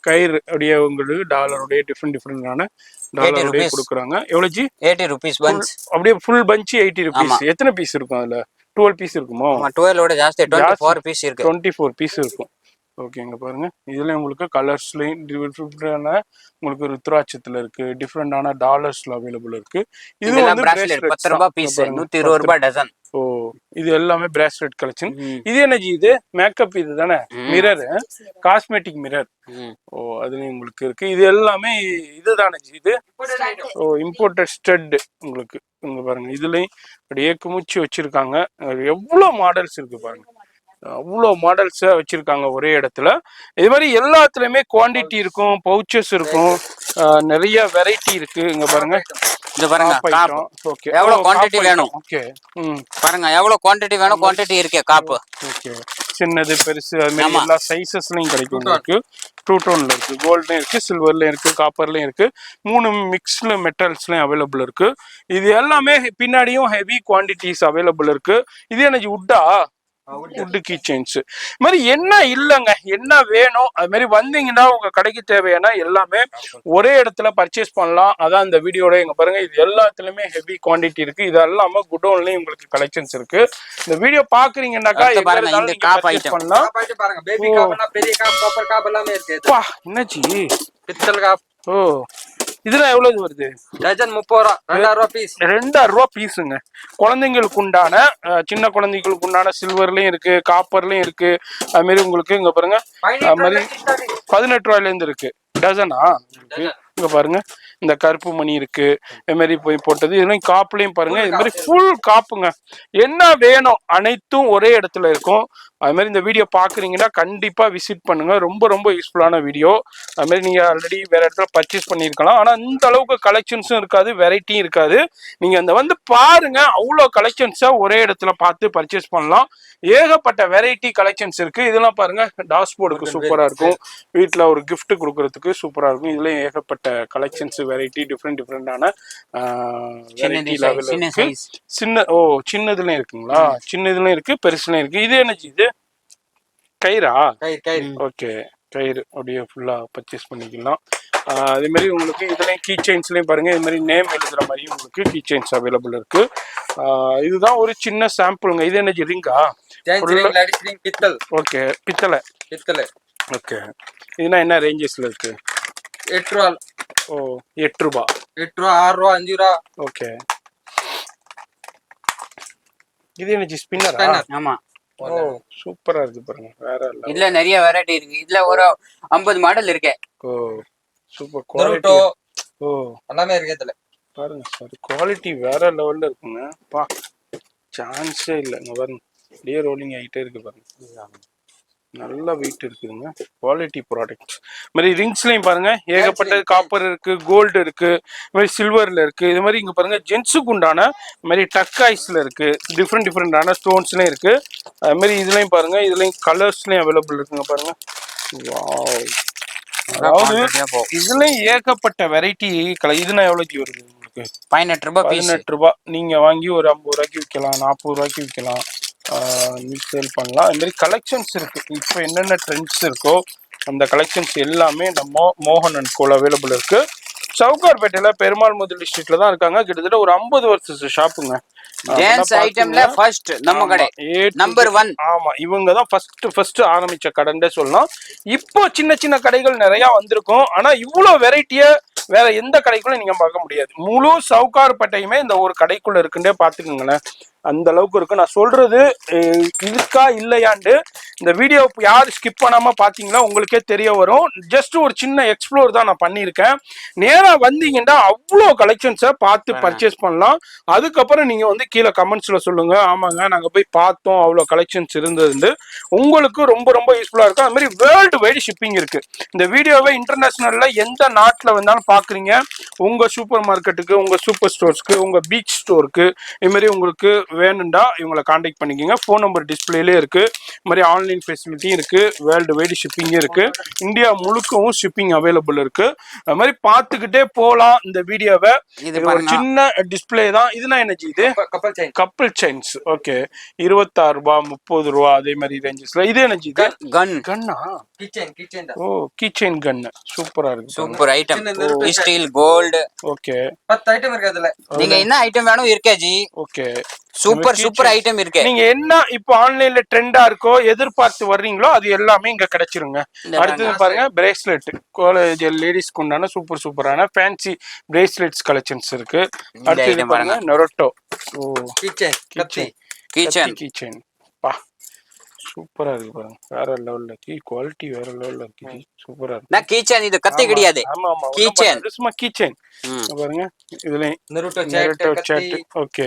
கயிறு அப்படியே உங்களுக்கு டாலருடைய டிஃப்ரெண்டான டாலருடைய கொடுக்குறாங்க. எவ்வளவு ஜி? 80 rupees punch. அப்படியே ஃபுல் பஞ்ச் 80 rupees. எத்தனை பீஸ் இருக்கும் அதுல? 12 பீஸ் இருக்குமோ? 12 ஓட ஜாஸ்தி 24 பீஸ் இருக்கு. 24 பீஸ் இருக்கும். ஓகேங்க பாருங்க. இதுல உங்களுக்கு கலர்ஸ்லயும் டிஃப்ரெண்டான உங்களுக்கு ருத்ராட்சத்துல இருக்கு, டிஃப்ரெண்டான டாலர்ஸ்ல அவைலபிள் இருக்கு. இது வந்து பிரேஸ்லெட் 10 ரூபாய் பீஸ், 120 ரூபாய் டசன். ஓ இது எல்லாமே பிரேஸ்லெட் கலெக்ஷன். இது என்னஜி? இது மேக்கப் இது தானே? Mirror, cosmetic mirror. ஓ அதுலயும் உங்களுக்கு இருக்கு. இது எல்லாமே இதுதானே ஜி? இது ஓ இம்போர்ட்டட் ஸ்டட் உங்களுக்கு. இங்க பாருங்க இதுலயும் அப்படியே குமிச்சு வச்சிருக்காங்க. எவ்வளவு மாடல்ஸ் இருக்கு பாருங்க, அவ்வளோ மாடல்ஸ் வச்சிருக்காங்க ஒரே இடத்துல. இது மாதிரி எல்லாத்துலயுமே குவாண்டிட்டி இருக்கும், பவுச்சஸ் இருக்கும், நிறைய வெரைட்டி இருக்கு. இங்க பாருங்க, இங்க பாருங்க ஓகே எவ்வளவு குவாண்டிட்டி வேணும். ஓகே பாருங்க எவ்வளவு குவாண்டிட்டி வேணும், குவாண்டிட்டி இருக்கே காப்பு. ஓகே சின்னது பெருசு அது மாதிரி எல்லா சைஸஸ்லயும் கிடைக்கும் உங்களுக்கு. ட்ரூ டோன்ல இருக்கு, கோல்ட்லயும் இருக்கு, சில்வர்லயும் இருக்கு, காப்பர்லயும் இருக்கு, 3 மிக்ஸ்ல மெட்டல்ஸ்லயும் அவைலபிள் இருக்கு. இது எல்லாமே பின்னாடியும் ஹெவி குவாண்டிட்டிஸ் அவைலபிள் இருக்கு. இது எனக்கு உட்டா வுட்டு கீ செயின்ஸ் மாதிரி என்ன இல்லைங்க, என்ன வேணும் அது மாதிரி வந்தீங்கன்னா உங்க கடைக்கு தேவையான எல்லாமே ஒரே இடத்துல பர்ச்சேஸ் பண்ணலாம். அதான் இந்த வீடியோட எங்க பாருங்க, இது எல்லாத்துலயுமே ஹெவி குவாண்டிட்டி இருக்கு. இது இல்லாம குடோன்லயும் உங்களுக்கு கலெக்ஷன்ஸ் இருக்கு. இந்த வீடியோ பாக்குறீங்கன்னாக்கா பண்ணலாம். என்னாச்சு பித்தல் காப். ஓ இதெல்லாம் எவ்வளவு வருது? டஜன் 30 ரூபா, 2000 ரூபா பீஸ். 2000 ரூபா பீஸுங்க. குழந்தைங்களுக்கு உண்டான சின்ன குழந்தைங்களுக்கு உண்டான சில்வர்லயும் இருக்கு, காப்பர்லயும் இருக்கு. அது மாதிரி உங்களுக்கு இங்க பாருங்க அது மாதிரி 18 ரூபாயில இருந்து இருக்கு டசனா. இங்க பாருங்க இந்த கருப்பு மணி இருக்கு, இது மாதிரி போய் போட்டது. இதெல்லாம் காப்புலயும் பாருங்க, இது மாதிரி ஃபுல் காப்புங்க. என்ன வேணும் அனைத்தும் ஒரே இடத்துல இருக்கும். அது மாதிரி இந்த வீடியோ பாக்குறீங்கன்னா கண்டிப்பா விசிட் பண்ணுங்க. ரொம்ப ரொம்ப யூஸ்ஃபுல்லான வீடியோ. அது மாதிரி நீங்க ஆல்ரெடி வேற இடத்துல பர்ச்சேஸ் பண்ணிருக்கலாம், ஆனா இந்த அளவுக்கு கலெக்ஷன்ஸும் இருக்காது, வெரைட்டியும் இருக்காது. நீங்க அந்த வந்து பாருங்க, அவ்வளோ கலெக்ஷன்ஸா ஒரே இடத்துல பார்த்து பர்ச்சேஸ் பண்ணலாம். ஏகப்பட்ட வெரைட்டி கலெக்ஷன்ஸ் இருக்கு. இதெல்லாம் பாருங்க டாஷ்போர்டுக்கு சூப்பரா இருக்கும், வீட்டுல ஒரு கிஃப்ட் கொடுக்கறதுக்கு சூப்பரா இருக்கும். இதுலயும் ஏகப்பட்ட கலெக்ஷன்ஸ் வெரைட்டி டிஃப்ரெண்டான சின்ன சின்னதுலயும் இருக்குங்களா? சின்னதுலயும் இருக்கு, பெருசுலயும் இருக்கு. இது என்ன இது? கயிறா? ஓகே கயிறு அப்படியே ஃபுல்லா பர்ச்சேஸ் பண்ணிக்கலாம். அதே மாதிரி உங்களுக்கு இதுலயும் கீ செயின்ஸ்லயும் பாருங்க, இது மாதிரி நேம் எழுதுற மாதிரி உங்களுக்கு கீ செயின்ஸ் அவைலபிள் இருக்கு. இதுதான் ஒரு சின்ன சாம்பிளுங்க. இது என்ன ரிங்கா? பித்தல். ஓகே பித்தளை. ஓகே இதுனா என்ன ரேஞ்சஸ்ல இருக்கு? 8 ரூபா. ஓ 8 ரூபா, 8 ரூபா, 6 ரூபா, 5 ரூபா. ஓகே இது என்ன ஸ்பின்னரா? ஆமா ஓ சூப்பரா இருக்கு பாருங்க, வேற இல்ல. இதுல நிறைய வெரைட்டி இருக்கு. இதுல ஒரு 50 மாடல் இருக்கு. ஓ சூப்பர் குவாலிட்டி. ஓ எல்லாமே இருக்கு இதுல பாருங்க சார், குவாலிட்டி வேற லெவல்ல இருக்குங்க. பா சான்ஸே இல்லைங்க பாருங்க, அப்படியே ரோலிங் ஆகிட்டே இருக்கு பாருங்க. நல்ல வெயிட் இருக்குதுங்க, குவாலிட்டி ப்ராடக்ட். மாதிரி ரிங்ஸ்லயும் பாருங்க ஏகப்பட்டது, காப்பர் இருக்கு, கோல்டு இருக்கு, இது மாதிரி சில்வர்ல இருக்கு. இது மாதிரி இங்க பாருங்க ஜென்ஸுக்கு உண்டான மாதிரி டக்காய்ஸ்ல இருக்கு, டிஃப்ரெண்டான ஸ்டோன்ஸ்லயும் இருக்கு. அது மாதிரி இதுலயும் பாருங்க, இதுலயும் கலர்ஸ்லயும் அவைலபிள் இருக்குங்க பாருங்க. அதாவது இதுலயும் ஏகப்பட்ட வெரைட்டி கலர். இதுனா எவ்வளவு வருது உங்களுக்கு? 18 ரூபாய். 18 ரூபாய். நீங்க வாங்கி ஒரு 50 ரூபாய்க்கு விற்கலாம், 40 ரூபாய்க்கு விற்கலாம், சேல் பண்ணலாம். அது மாதிரி கலெக்ஷன்ஸ் இருக்கு. இப்போ என்னென்ன ட்ரெண்ட்ஸ் இருக்கோ அந்த கலெக்ஷன்ஸ் எல்லாமே நம்ம மோகன் அண்ட் கோல அவைலபிள் இருக்கு. சவுகார்பேட்டையில பெருமாள் முதலி ஸ்ட்ரீட்ல தான் இருக்காங்க. கிட்டத்தட்ட ஒரு 50 வருஷம் ஷாப்புங்க. ஜென்ஸ் ஐட்டம்ல ஃபர்ஸ்ட் நம்ம கடை நம்பர் 1. ஆமா இவங்க தான் ஃபர்ஸ்ட் ஆரம்பிச்ச கடைன்னு சொல்லலாம். இப்போ சின்ன சின்ன கடைகள் நிறைய வந்திருக்கும், ஆனா இவ்வளவு வெரைட்டிய வேற எந்த கடைக்குள்ள நீங்க பார்க்க முடியாது. முழு சவுகார்பேட்டையுமே இந்த ஒரு கடைக்குள்ள இருக்குன்னே பாத்துக்கோங்களேன், அந்த அளவுக்கு இருக்கு. நான் சொல்றது இருக்கா இல்லையாண்டு இந்த வீடியோ யார் ஸ்கிப் பண்ணாம பாத்தீங்கன்னா உங்களுக்கே தெரிய வரும். ஜஸ்ட் ஒரு சின்ன எக்ஸ்ப்ளோர் தான் நான் பண்ணியிருக்கேன். நேரா வந்தீங்கன்னா அவ்வளோ கலெக்ஷன்ஸை பார்த்து பர்ச்சேஸ் பண்ணலாம். அதுக்கப்புறம் நீங்க வந்து கீழே கமெண்ட்ஸ்ல சொல்லுங்க, ஆமாங்க நாங்க போய் பார்த்தோம் அவ்வளோ கலெக்ஷன்ஸ் இருந்தது. உங்களுக்கு ரொம்ப ரொம்ப யூஸ்ஃபுல்லா இருக்கும். அது மாதிரி வேர்ல்டு வைடு ஷிப்பிங் இருக்கு. இந்த வீடியோவை இன்டர்நேஷனல்ல எந்த நாட்டில் வந்தாலும் பாக்குறீங்க, உங்க சூப்பர் மார்க்கெட்டுக்கு, உங்க சூப்பர் ஸ்டோர்ஸ்க்கு, உங்க பீச் ஸ்டோருக்கு, இது மாதிரி உங்களுக்கு வேணும்டா இவங்களை கான்டாக்ட் பண்ணிக்கோங்க. ஃபோன் நம்பர் டிஸ்பிளேலே இருக்கு. இது மாதிரி ஆன்லைன் ஆன்லைன் ஃபெசிலிட்டியும் இருக்கு, வேர்ல்டு வைடு ஷிப்பிங்கும் இருக்கு, இந்தியா முழுக்கவும் ஷிப்பிங் அவைலபிள் இருக்கு. அது மாதிரி பார்த்துக்கிட்டே போகலாம் இந்த வீடியோவை. இது ஒரு சின்ன டிஸ்பிளே தான். இதுனா என்ன இது? கப்பல் செயின். கப்பல் செயின்ஸ். ஓகே, 26 ரூபாய் 30 ரூபா அதே மாதிரி ரேஞ்சஸ்ல. இது என்ன இது? கன்னா? கீச்செயின். ஓ, கீச்செயின் கன். சூப்பரா இருக்கு. Super item. Steel gold. Okay, 10 item இருக்கு அதுல. நீங்க என்ன ஐட்டம் வேணும் இருக்கே ஜி. ஓகே, சூப்பர் ஐட்டம் இருக்கு. நீங்க என்ன இப்போ ஆன்லைன்ல ட்ரெண்டா இருக்கோ எதிர்பார்த்து வர்றீங்களோ அது எல்லாமே இங்க கிடைச்சிருங்க. அடுத்தது பாருங்க, பிரேஸ்லெட். காலேஜ் லேடிஸ்க்கு உண்டான சூப்பரான ஃபேன்சி பிரேஸ்லெட்ஸ் கலெக்ஷன்ஸ் இருக்கு. அடுத்தது பாருங்க, நரோட்டோ. ஓ, கீச்செயின். பா, சூப்பரா இருக்கு பாருங்க. வேற லெவல்ல இருக்கு. குவாலிட்டி வேற லெவல்ல இருக்கு. சூப்பரா இருக்கு. நான் கீச்செயின், இது கத்தி கிடையாது. ஆமா, கீச்செயின். சும்மா கீச்செயின் பாருங்க. இதுல நருட்டோ சாட். ஓகே,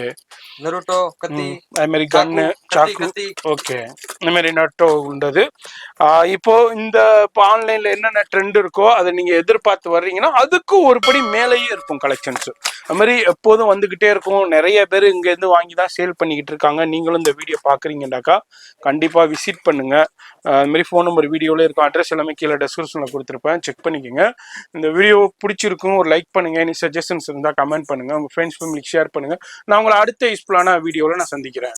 நருட்டோ கத்தி. அதே மாதிரி கன்னு, சாக்கு. ஓகே, இந்த மாதிரி நட்டோ உண்டது. இப்போ இந்த ஆன்லைன்ல என்னென்ன ட்ரெண்ட் இருக்கோ அதை நீங்க எதிர்பார்த்து வர்றீங்கன்னா அதுக்கு ஒரு படி மேலேயே இருக்கும் கலெக்ஷன்ஸ். அது மாதிரி எப்போதும் வந்துகிட்டே இருக்கும். நிறைய பேர் இங்க இருந்து வாங்கி தான் சேல் பண்ணிக்கிட்டு இருக்காங்க. நீங்களும் இந்த வீடியோ பாக்குறீங்கன்னாக்கா கண்டிப்பா விசிட் பண்ணுங்க. அது மாதிரி ஃபோன் நம்பர் வீடியோல இருக்கும், அட்ரஸ் எல்லாமே கீழே டெஸ்கிரிப்ஷன்ல கொடுத்துருப்பேன், செக் பண்ணிக்கோங்க. இந்த வீடியோ பிடிச்சிருக்கும், ஒரு லைக் பண்ணுங்க. எனி சஜஷன்ஸ் இருந்தால் கமெண்ட் பண்ணுங்க, உங்க ஃப்ரெண்ட்ஸ் ஃபேமிலிக்கு ஷேர் பண்ணுங்க. நான் உங்களை அடுத்த யூஸ்ஃபுல்லான வீடியோவில் நான் சந்திக்கிறேன்.